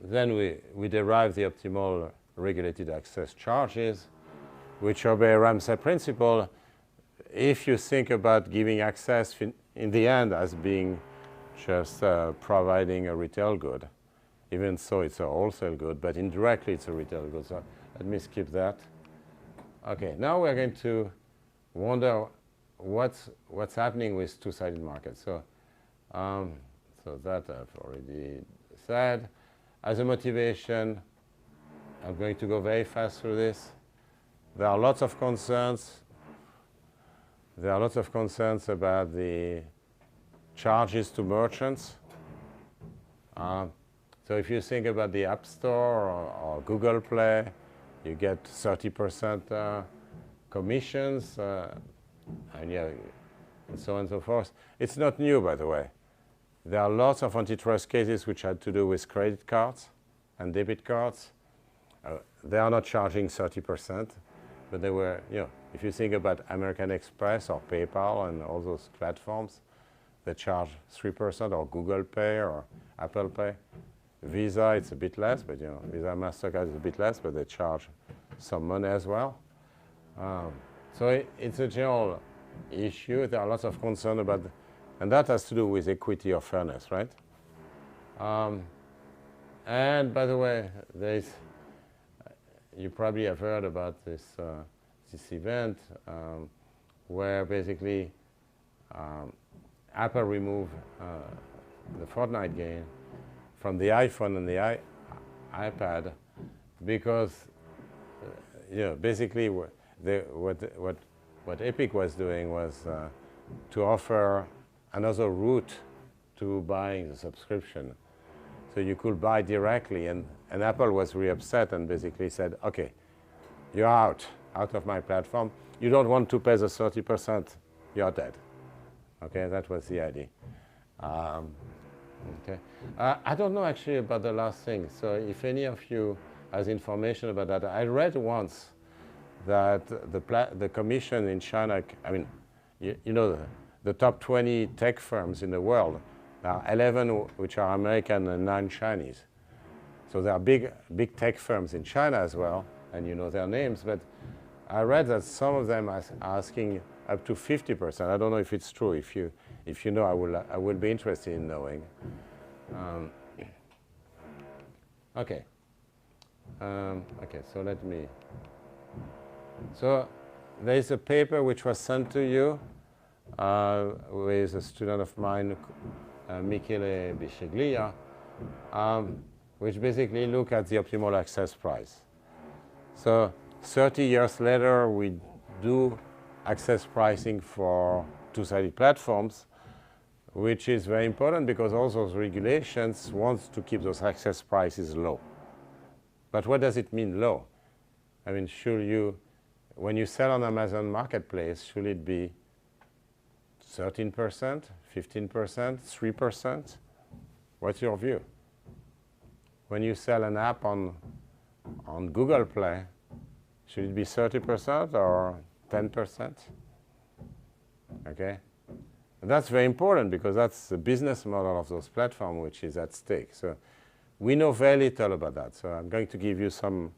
then we derive the optimal regulated access charges. which obey Ramsey principle, if you think about giving access in the end as being just providing a retail good, even so it's a wholesale good, but indirectly it's a retail good. So let me skip that. Okay, now we're going to wonder what's happening with two-sided markets. So, so that I've already said. As a motivation, I'm going to go very fast through this. There are lots of concerns. There are lots of concerns about the charges to merchants. So if you think about the App Store or Google Play, you get 30% commissions, and so on and so forth. It's not new, by the way. There are lots of antitrust cases which had to do with credit cards and debit cards. They are not charging 30%, but they were, if you think about American Express or PayPal and all those platforms, they charge 3%, or Google Pay or Apple Pay. Visa, it's a bit less, but Visa, MasterCard is a bit less, but they charge some money as well. So it's a general issue. There are lots of concern about, and that has to do with equity or fairness, right? And by the way, you probably have heard about this event where basically Apple removed the Fortnite game from the iPhone and the iPad because basically what Epic was doing was to offer another route to buying the subscription. So you could buy directly, and Apple was really upset and basically said, okay, you're out of my platform. You don't want to pay the 30%, you're dead. Okay, that was the idea. Okay. I don't know actually about the last thing. So if any of you has information about that, I read once that the commission in China, I mean, the top 20 tech firms in the world, there are 11 which are American and 9 Chinese. So there are big tech firms in China as well, and you know their names, but I read that some of them are asking up to 50%. I don't know if it's true. If you know, I will be interested in knowing. Okay. Okay, so let me. So there is a paper which was sent to you with a student of mine, Michele Bisceglia, which basically look at the optimal access price. So 30 years later, we do access pricing for two-sided platforms, which is very important because all those regulations want to keep those access prices low. But what does it mean low? I mean, when you sell on Amazon Marketplace, should it be 13%, 15%, 3%? What's your view? When you sell an app on Google Play, should it be 30% or 10%? Okay? And that's very important because that's the business model of those platforms which is at stake. So we know very little about that. So I'm going to give you some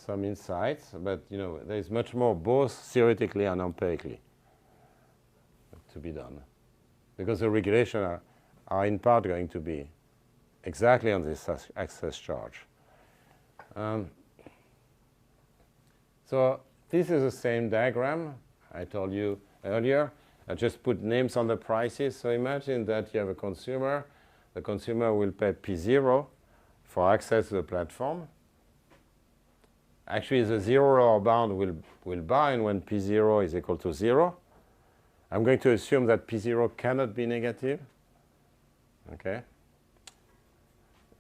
insights, but there's much more both theoretically and empirically to be done, because the regulations are in part going to be exactly on this access charge. So this is the same diagram I told you earlier. I just put names on the prices. So imagine that you have a consumer. The consumer will pay P0 for access to the platform. Actually, the zero-hour bound will bind when P0 is equal to 0. I'm going to assume that P0 cannot be negative. Okay.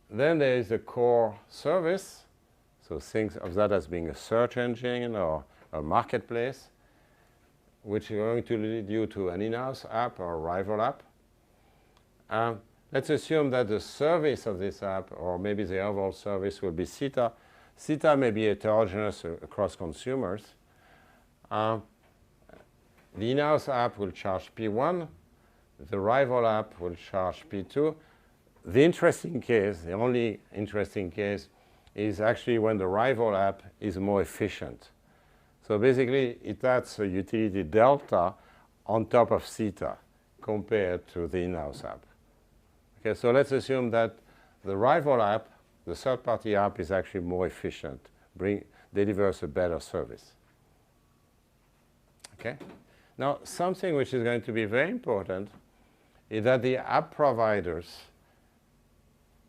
Then there is a core service. So think of that as being a search engine or a marketplace, which is going to lead you to an in-house app or a rival app. Let's assume that the service of this app, or maybe the overall service, will be theta. Theta may be heterogeneous across consumers. The in-house app will charge P1. The rival app will charge P2. The interesting case, the only interesting case, is actually when the rival app is more efficient. So basically, it adds a utility delta on top of theta compared to the in-house app. Okay, so let's assume that the rival app, the third-party app, is actually more efficient, delivers a better service. Okay? Now, something which is going to be very important is that the app providers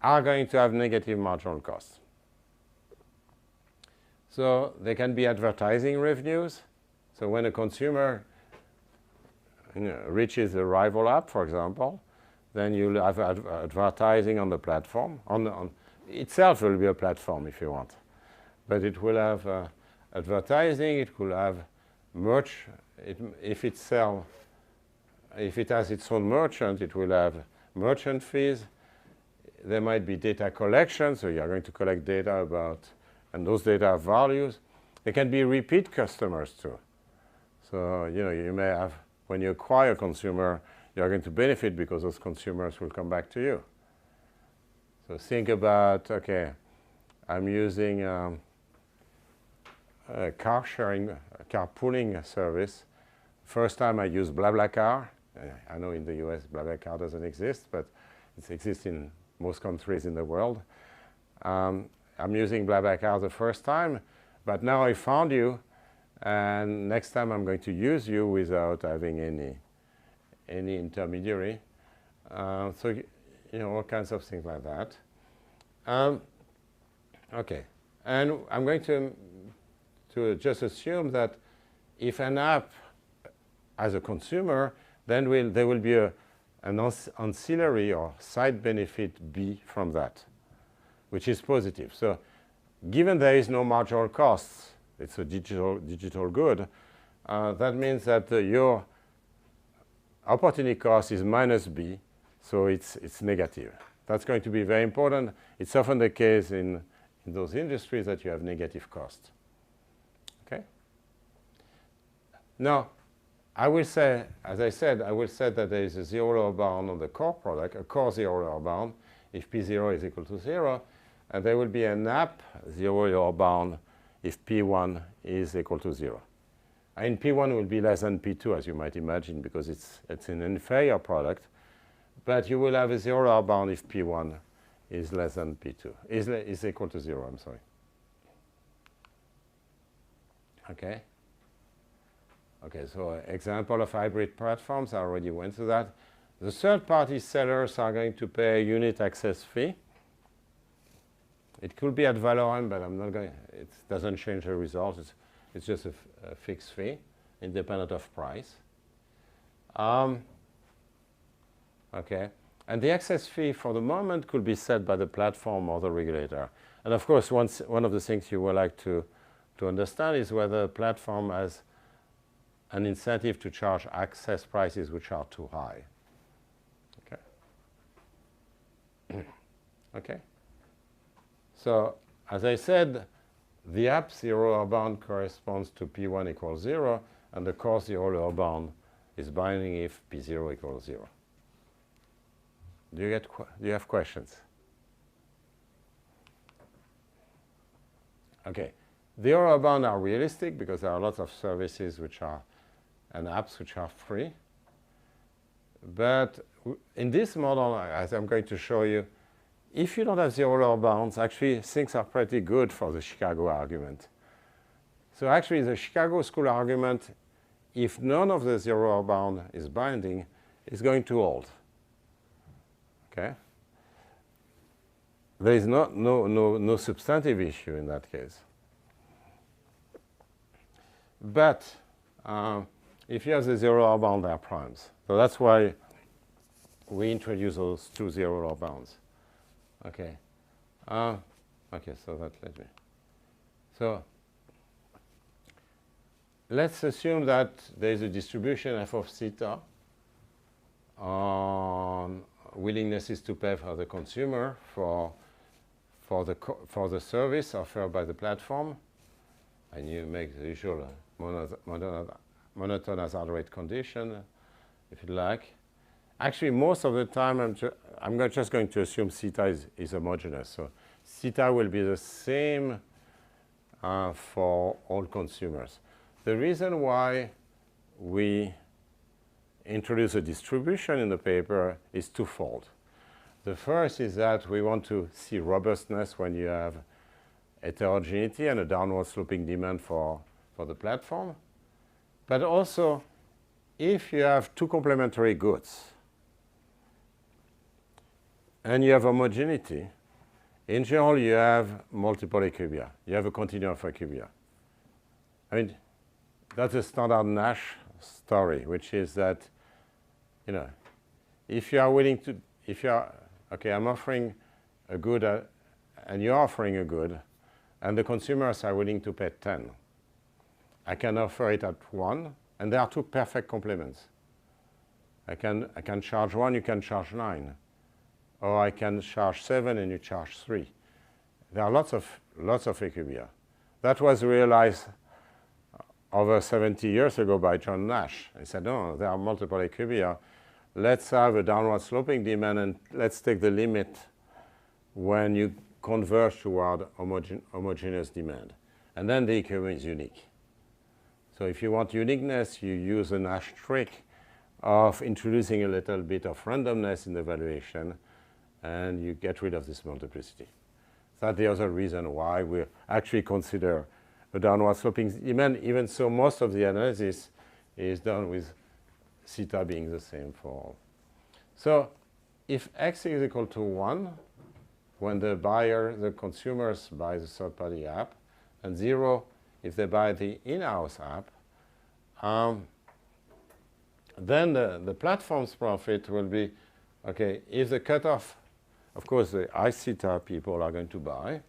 are going to have negative marginal costs. So there can be advertising revenues. So when a consumer reaches a rival app, for example, then you'll have advertising on the platform. Itself will be a platform if you want. But it will have advertising, it will have merch. If it has its own merchant, it will have merchant fees. There might be data collection, so you're going to collect data about, and those data have values. There can be repeat customers too. So, you may have, when you acquire a consumer, you're going to benefit because those consumers will come back to you. So think about, okay, I'm using a car carpooling service. First time I use BlaBlaCar. I know in the US BlaBlaCar doesn't exist, but it exists in most countries in the world. I'm using BlaBlaCar the first time, but now I found you, and next time I'm going to use you without having any intermediary. So, all kinds of things like that. Okay, and I'm going to just assume that if an app as a consumer, then there will be an ancillary or side benefit B from that, which is positive. So given there is no marginal costs, it's a digital good, that means that your opportunity cost is minus B, so it's negative. That's going to be very important. It's often the case in those industries that you have negative costs. Okay? Now, I will say, as I said, that there is a zero lower bound on the core product, a core zero lower bound, if P0 is equal to 0, and there will be an app zero lower bound if P1 is equal to 0. And P1 will be less than P2, as you might imagine, because it's an inferior product. But you will have a zero lower bound if P1 is less than P2, is equal to 0, I'm sorry. Okay? Okay, so example of hybrid platforms, I already went through that. The third-party sellers are going to pay a unit access fee. It could be ad valorem, but I'm not going. It doesn't change the result. It's just a fixed fee, independent of price. Okay, and the access fee for the moment could be set by the platform or the regulator. And of course, one of the things you would like to understand is whether the platform has an incentive to charge access prices which are too high. Okay. Okay. So as I said, the app zero lower bound corresponds to P1 equals 0, and the core zero lower bound is binding if P0 equals 0. Do you have questions? Okay. The zero lower bound are realistic because there are lots of services which are and apps which are free. But in this model, as I'm going to show you, if you don't have zero lower bounds, actually things are pretty good for the Chicago argument. So actually the Chicago school argument, if none of the zero lower bound is binding, is going to hold. Okay? There is no substantive issue in that case. But if you have the zero lower bound, they are primes. So that's why we introduce those two zero lower bounds. Okay. Okay, so that let me. So let's assume that there is a distribution f of theta on willingnesses to pay for the consumer for the service offered by the platform, and you make the usual monotonous hazard rate condition, if you like. Actually, most of the time, I'm just going to assume theta is homogeneous. So CETA will be the same for all consumers. The reason why we introduce a distribution in the paper is twofold. The first is that we want to see robustness when you have heterogeneity and a downward sloping demand for the platform. But also, if you have two complementary goods and you have homogeneity, in general you have multiple equilibria. You have a continuum of equilibria. I mean, that's a standard Nash story, which is that, you know, if you are willing to, if you are, okay, I'm offering a good and you're offering a good, and the consumers are willing to pay 10. I can offer it at 1, and there are two perfect complements. I can charge 1, you can charge 9. Or I can charge 7 and you charge 3. There are lots of equilibria. That was realized over 70 years ago by John Nash. He said, no, there are multiple equilibria. Let's have a downward sloping demand and let's take the limit when you converge toward homogeneous demand. And then the equilibrium is unique. So if you want uniqueness, you use a Nash trick of introducing a little bit of randomness in the valuation, and you get rid of this multiplicity. That's the other reason why we actually consider a downward sloping demand, even so most of the analysis is done with CETA being the same for all. So if x is equal to 1, when the consumers buy the third-party app, and 0 if they buy the in-house app, then the platform's profit will be, okay, if the cutoff, of course, the I-theta people are going to buy.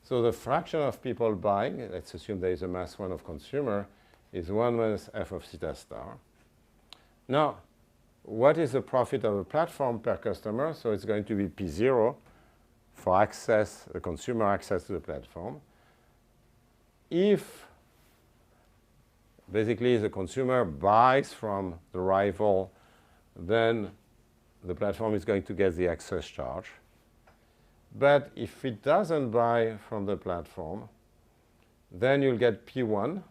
So the fraction of people buying, let's assume there is a mass 1 of consumer, is 1 minus f of theta star. Now, what is the profit of a platform per customer? So it's going to be P0 for access, the consumer access to the platform. If basically the consumer buys from the rival, then the platform is going to get the access charge. But if it doesn't buy from the platform, then you'll get P1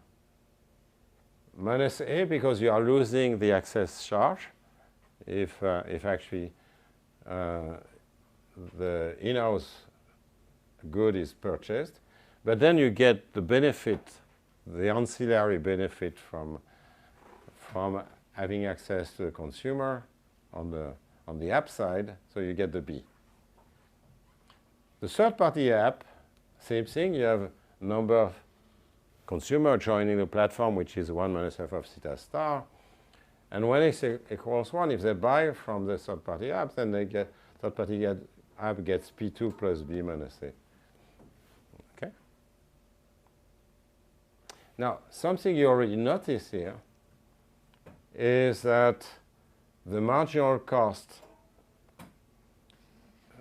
minus A because you are losing the access charge if actually the in-house good is purchased. But then you get the benefit, the ancillary benefit from having access to the consumer on the app side, so you get the B. The third-party app, same thing. You have a number of consumers joining the platform, which is 1 minus f of theta star. And when x equals 1, if they buy from the third-party app, then they get third-party app gets P2 plus B minus A. Okay? Now, something you already notice here is that the marginal cost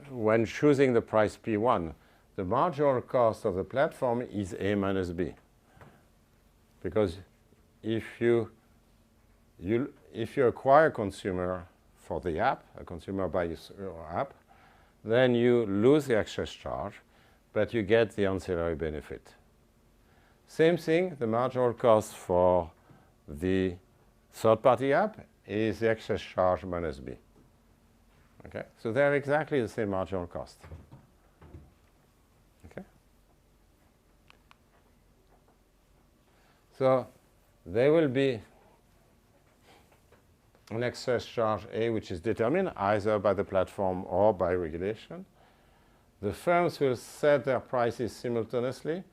when choosing the price P1, the marginal cost of the platform is A minus B. Because if you acquire a consumer for the app, a consumer buys your app, then you lose the access charge, but you get the ancillary benefit. Same thing, the marginal cost for the third-party app is the access charge minus B. Okay, so they're exactly the same marginal cost. Okay, so there will be an access charge A, which is determined either by the platform or by regulation. The firms will set their prices simultaneously.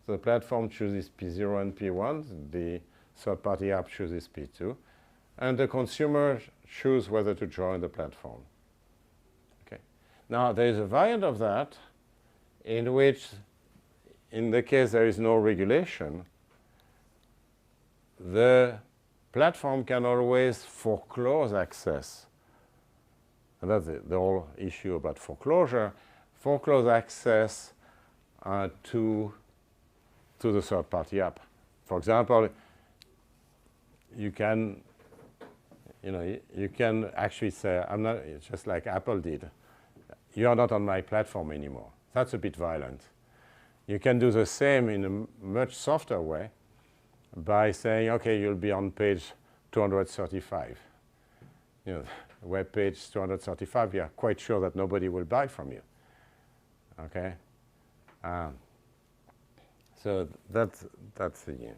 So the platform chooses P0 and P1, the third-party app chooses P2, and the consumer chooses whether to join the platform. Okay. Now, there is a variant of that in which, in the case there is no regulation, the platform can always foreclose access. And that's the whole issue about foreclosure. Foreclose access to the third-party app. For example, you can actually say, I'm not, just like Apple did, you are not on my platform anymore. That's a bit violent. You can do the same in a much softer way by saying, okay, you'll be on page 235. You know, web page 235, you're quite sure that nobody will buy from you. Okay? So that's the game.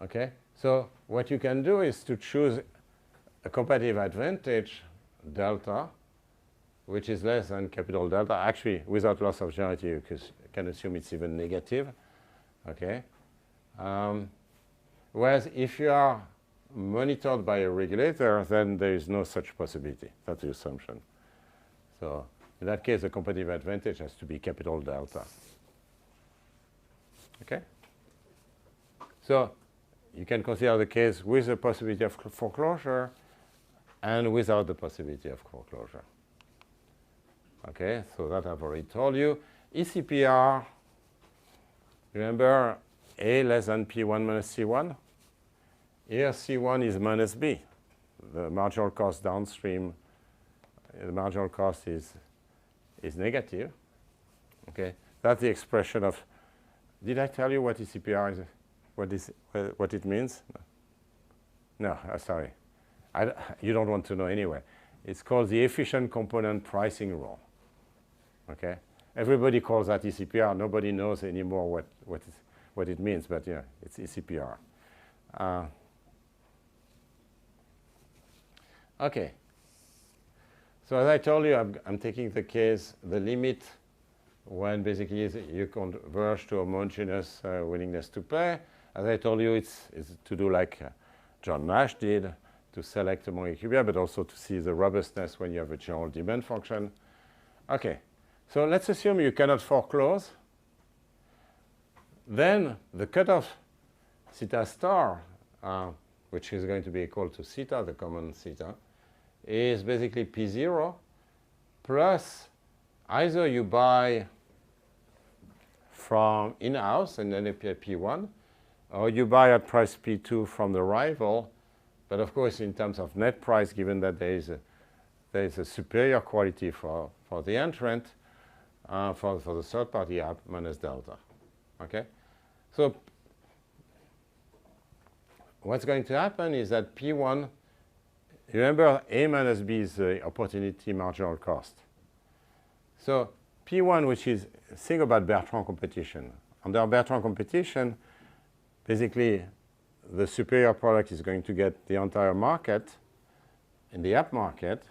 Okay? So what you can do is to choose a competitive advantage, delta, which is less than capital delta. Actually, without loss of generality, you can assume it's even negative. Okay? Whereas if you are monitored by a regulator, then there is no such possibility. That's the assumption. So in that case, the competitive advantage has to be capital delta. Okay? So you can consider the case with the possibility of foreclosure and without the possibility of foreclosure. Okay, so that I've already told you. ECPR, remember A less than P1 minus C1? Here C1 is minus B. The marginal cost downstream, the marginal cost is negative. Okay, that's the expression of, did I tell you what ECPR is, what it means? No, sorry. You don't want to know anyway. It's called the efficient component pricing rule. Okay? Everybody calls that ECPR. Nobody knows anymore what it means, but yeah, it's ECPR. Okay. So as I told you, I'm taking the case, the limit when basically you converge to homogeneous willingness to pay. As I told you, it's to do like John Nash did, to select among equilibria, but also to see the robustness when you have a general demand function. Okay, so let's assume you cannot foreclose. Then the cutoff theta star, which is going to be equal to theta, the common theta, is basically P0 plus either you buy from in-house and then appear P1, or you buy at price P2 from the rival. But of course, in terms of net price, given that there is a superior quality for the entrant, for the third-party app minus delta. Okay? So what's going to happen is that P1, remember A minus B is the opportunity marginal cost. So P1, which is, think about Bertrand competition. Under Bertrand competition, basically, the superior product is going to get the entire market in the app market,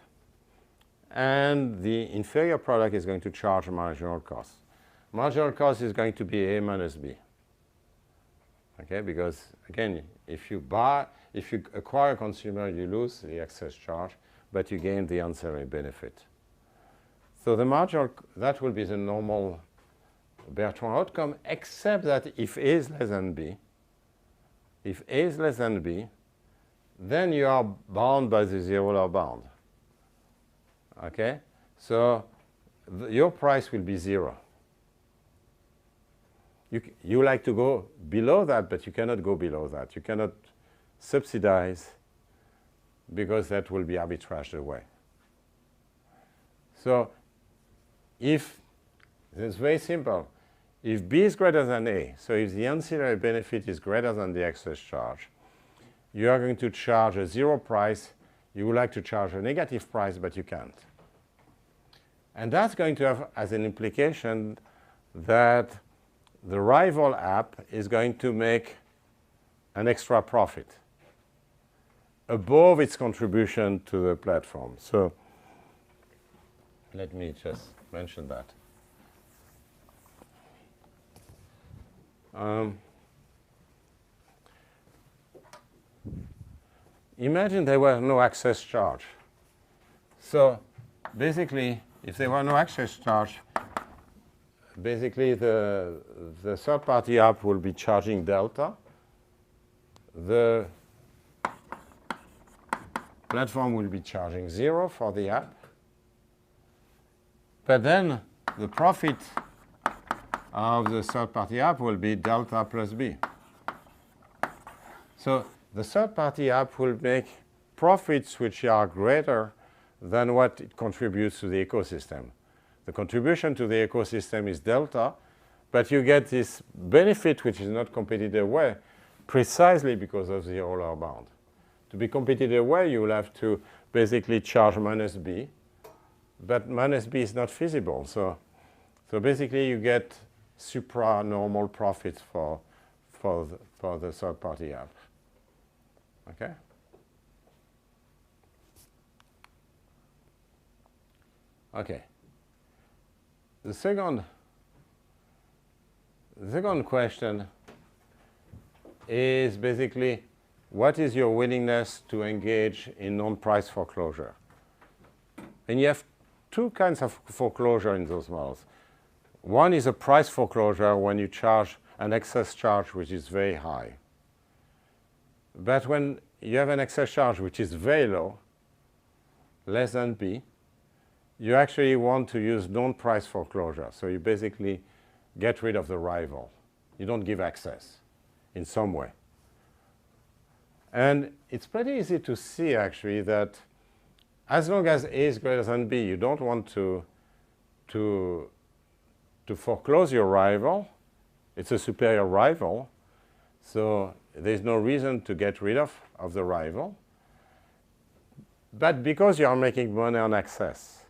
and the inferior product is going to charge a marginal cost. Marginal cost is going to be A minus B. Okay, because again, if you acquire a consumer, you lose the excess charge, but you gain the ancillary benefit. So the marginal, that will be the normal Bertrand outcome, except that if A is less than B, if A is less than B, then you are bound by the zero-lower bound. Okay? So your price will be 0. You like to go below that, but you cannot go below that. You cannot subsidize because that will be arbitraged away. So if, it's very simple. If B is greater than A, so if the ancillary benefit is greater than the excess charge, you are going to charge a 0 price. You would like to charge a negative price, but you can't. And that's going to have as an implication that the rival app is going to make an extra profit above its contribution to the platform. So let me just mention that. Imagine there were no access charge. So basically, if there were no access charge, basically the third-party app will be charging delta. The platform will be charging 0 for the app. But then the profit of the third-party app will be delta plus B. So the third-party app will make profits which are greater than what it contributes to the ecosystem. The contribution to the ecosystem is delta, but you get this benefit which is not competed away precisely because of the Euler bound. To be competed away, you will have to basically charge minus b, but minus b is not feasible. So basically you get supranormal profits for the third-party app. Okay? Okay. The second question is basically, what is your willingness to engage in non-price foreclosure? And you have two kinds of foreclosure in those models. One is a price foreclosure when you charge an excess charge which is very high. But when you have an excess charge which is very low, less than B, you actually want to use non-price foreclosure. So you basically get rid of the rival. You don't give access in some way. And it's pretty easy to see, actually, that as long as A is greater than B, you don't want to foreclose your rival. It's a superior rival. So there's no reason to get rid of the rival. But because you are making money on access,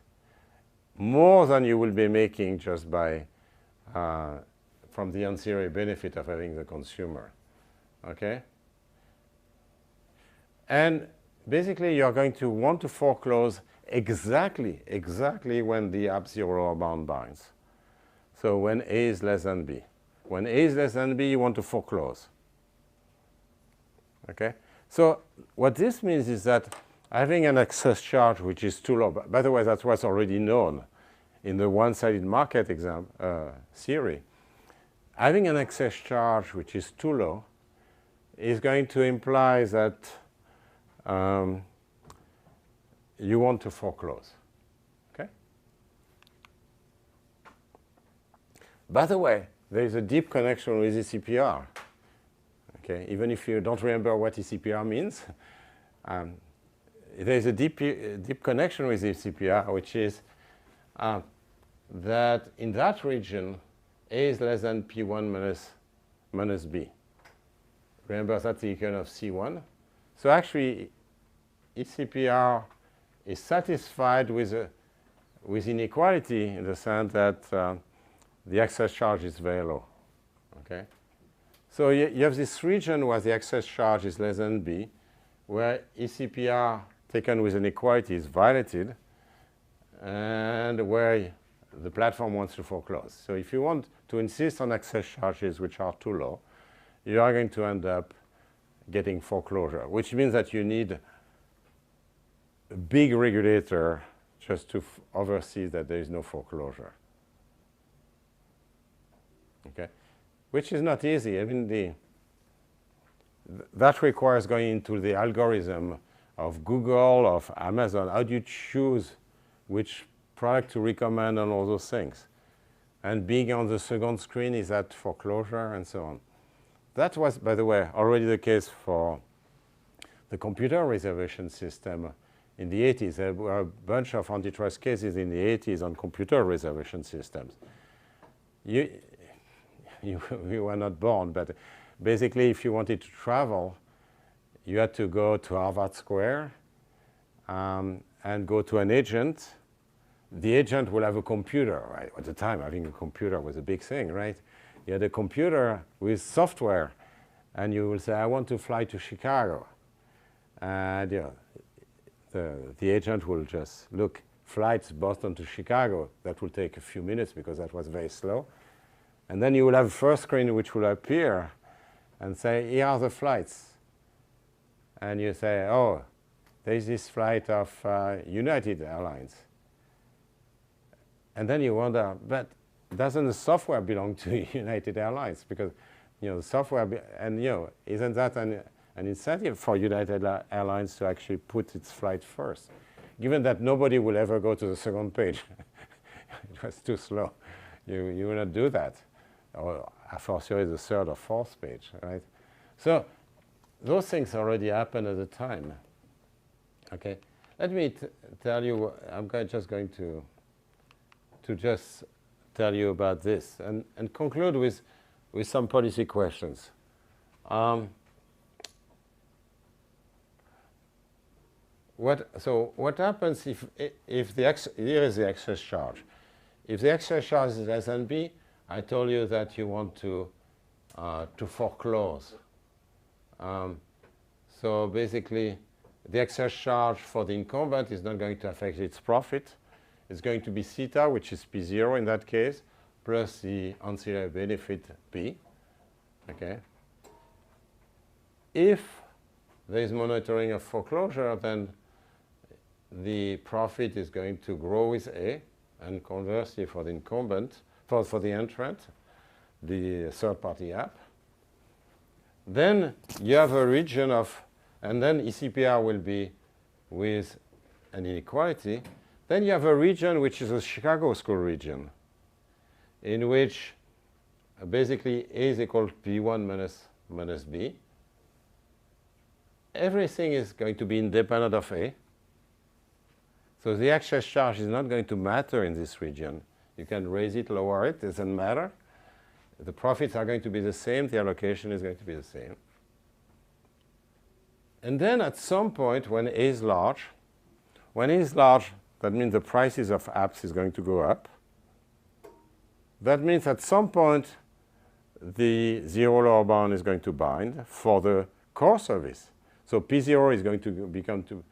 more than you will be making just by from the ancillary benefit of having the consumer. Okay? And basically, you're going to want to foreclose exactly when the absolute bound binds. So when A is less than B. When A is less than B, you want to foreclose. Okay? So what this means is that having an excess charge which is too low, by the way, that's what's already known in the one-sided market theory. Having an excess charge which is too low is going to imply that you want to foreclose. Okay? By the way, there is a deep connection with ECPR. Okay? Even if you don't remember what ECPR means, there is a deep connection with ECPR, which is that in that region, A is less than P1 minus B. Remember, that's the equivalent of C1. So actually, ECPR is satisfied with inequality in the sense that the excess charge is very low. Okay? So you have this region where the excess charge is less than B, where ECPR taken with inequality is violated, and where the platform wants to foreclose. So if you want to insist on excess charges which are too low, you are going to end up getting foreclosure, which means that you need a big regulator just to oversee that there is no foreclosure. Okay? Which is not easy. I mean, that requires going into the algorithm of Google, of Amazon. How do you choose which product to recommend and all those things? And being on the second screen, is that foreclosure and so on. That was, by the way, already the case for the computer reservation system in the 80s. There were a bunch of antitrust cases in the 80s on computer reservation systems. You were not born, but basically if you wanted to travel, you had to go to Harvard Square and go to an agent. The agent will have a computer, right? At the time, having a computer was a big thing, right? You had a computer with software, and you will say, I want to fly to Chicago. And the agent will just look, flights Boston to Chicago. That will take a few minutes because that was very slow. And then you will have a first screen which will appear and say, here are the flights. And you say, oh, there's this flight of United Airlines. And then you wonder, but doesn't the software belong to United Airlines? Because the software, isn't that an incentive for United Airlines to actually put its flight first? Given that nobody will ever go to the second page. It was too slow. You will not do that. Or for sure the third or fourth page, right? So those things already happened at the time. Okay, let me tell you. I'm just going to to just tell you about this and conclude with some policy questions. What happens if here is the excess charge. If the excess charge is less than B, I told you that you want to foreclose. So basically, the excess charge for the incumbent is not going to affect its profit. It's going to be theta, which is P0 in that case, plus the ancillary benefit B. Okay. If there is monitoring of foreclosure, then the profit is going to grow with A, and conversely for the incumbent, for the entrant, the third-party app. Then you have a region of, and then ECPR will be with an inequality. Then you have a region which is a Chicago School region, in which basically A is equal to P1 minus B. Everything is going to be independent of A. So the excess charge is not going to matter in this region. You can raise it, lower it, it doesn't matter. The profits are going to be the same, the allocation is going to be the same. And then at some point, when A is large, that means the prices of apps is going to go up. That means at some point, the zero lower bound is going to bind for the core service. So P0 is going to become to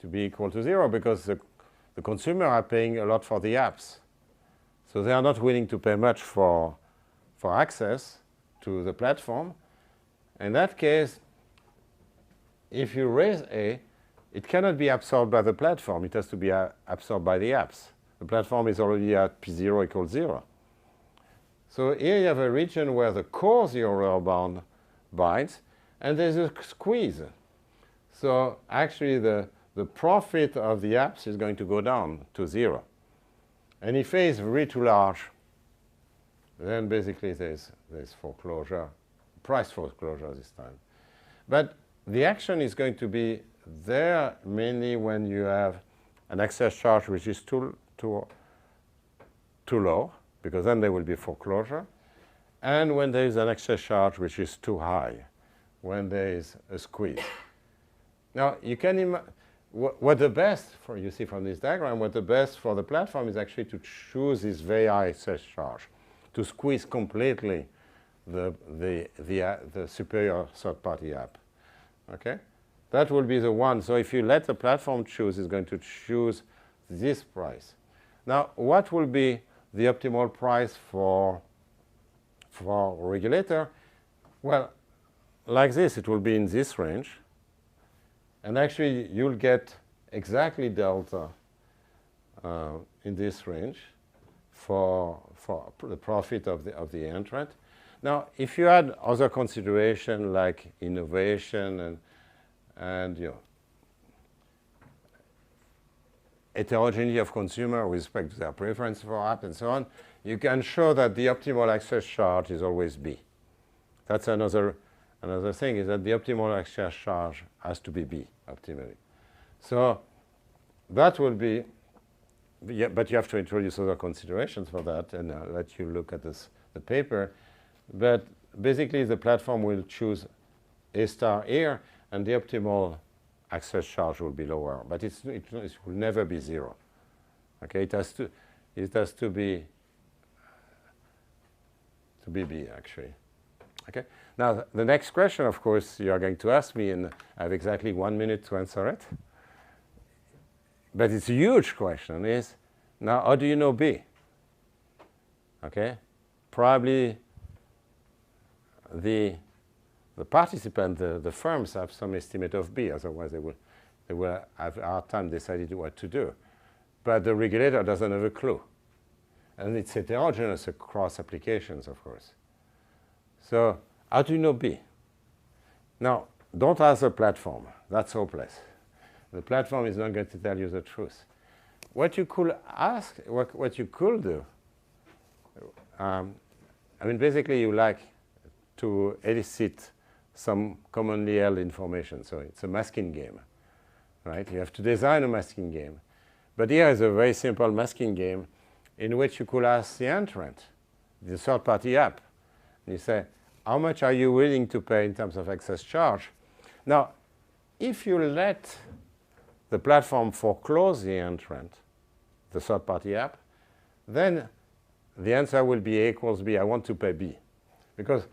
be equal to 0 because the consumer are paying a lot for the apps. So they are not willing to pay much for access to the platform. In that case, if you raise A, it cannot be absorbed by the platform. It has to be absorbed by the apps. The platform is already at P0 equals 0. So here you have a region where the core zero lower bound binds, and there's a squeeze. So actually the profit of the apps is going to go down to 0. And if A is really too large, then basically there's foreclosure, price foreclosure this time. But the action is going to be there mainly when you have an excess charge which is too low, because then there will be foreclosure, and when there is an excess charge which is too high, when there is a squeeze. Now, you can imagine what the best for, you see from this diagram, what the best for the platform is actually to choose this very high excess charge, to squeeze completely the superior third-party app. Okay? That will be the one. So if you let the platform choose, it's going to choose this price. Now, what will be the optimal price for a regulator? Well, like this, it will be in this range. And actually, you'll get exactly delta in this range for the profit of the entrant. Now, if you add other consideration like innovation and heterogeneity of consumer with respect to their preference for app and so on, you can show that the optimal access charge is always B. That's another thing, is that the optimal access charge has to be B optimally. So that will be, yeah, but you have to introduce other considerations for that, and I'll let you look at the paper. But basically, the platform will choose A star here, and the optimal access charge will be lower. But it will never be 0. Okay, it has to be B actually. Okay. Now the next question, of course, you are going to ask me, and I have exactly 1 minute to answer it. But it's a huge question. Is now how do you know B? Okay, probably the participant, the firms have some estimate of B. Otherwise, they will have a hard time deciding what to do. But the regulator doesn't have a clue, and it's heterogeneous across applications, of course. So how do you know B? Now, don't ask the platform. That's hopeless. The platform is not going to tell you the truth. What you could ask, what you could do, I mean, basically, you like to elicit some commonly held information. So it's a masking game, right? You have to design a masking game. But here is a very simple masking game in which you could ask the entrant, the third-party app. And you say, how much are you willing to pay in terms of excess charge? Now, if you let the platform foreclose the entrant, the third-party app, then the answer will be A equals B. I want to pay B. Because,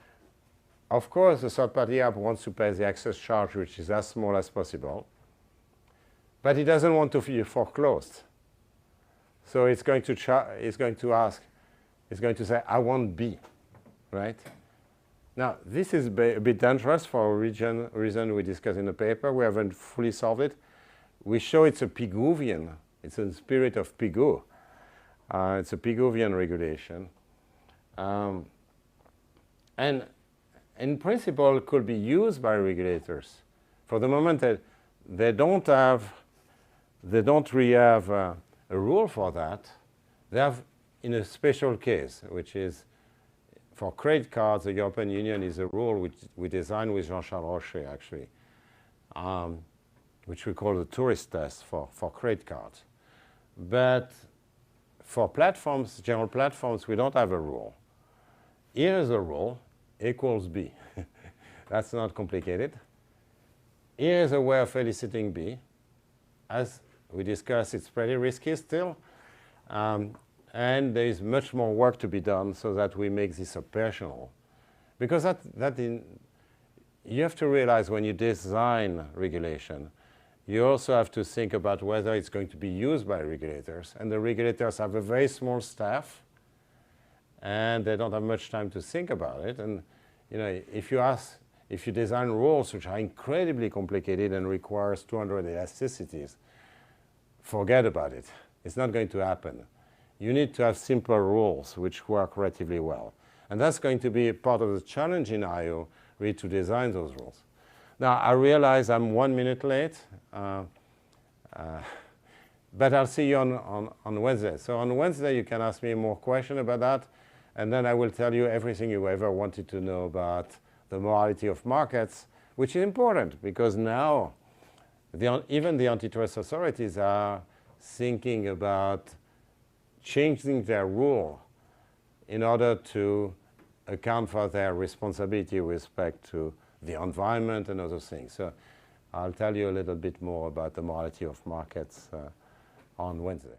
of course, the third-party app wants to pay the excess charge, which is as small as possible. But it doesn't want to be foreclosed. So it's going to say, I want B, right? Now, this is a bit dangerous for a reason we discussed in the paper. We haven't fully solved it. We show it's a Pigouvian. It's in the spirit of Pigou. It's a Pigouvian regulation. And in principle, could be used by regulators. For the moment, they don't really have a rule for that. They have in a special case, which is for credit cards, the European Union is a rule which we designed with Jean-Charles Rocher, actually, which we call the tourist test for credit cards. But for platforms, general platforms, we don't have a rule. Here is a rule, equals B. That's not complicated. Here is a way of eliciting B. As we discussed, it's pretty risky still. And there is much more work to be done so that we make this operational. Because you have to realize when you design regulation, you also have to think about whether it's going to be used by regulators. And the regulators have a very small staff, and they don't have much time to think about it. And if you design rules which are incredibly complicated and requires 200 elasticities, forget about it. It's not going to happen. You need to have simpler rules which work relatively well. And that's going to be part of the challenge in I/O, really to design those rules. Now, I realize I'm 1 minute late, but I'll see you on Wednesday. So on Wednesday, you can ask me more questions about that, and then I will tell you everything you ever wanted to know about the morality of markets, which is important, because now even the antitrust authorities are thinking about changing their rule in order to account for their responsibility with respect to the environment and other things. So I'll tell you a little bit more about the morality of markets on Wednesday.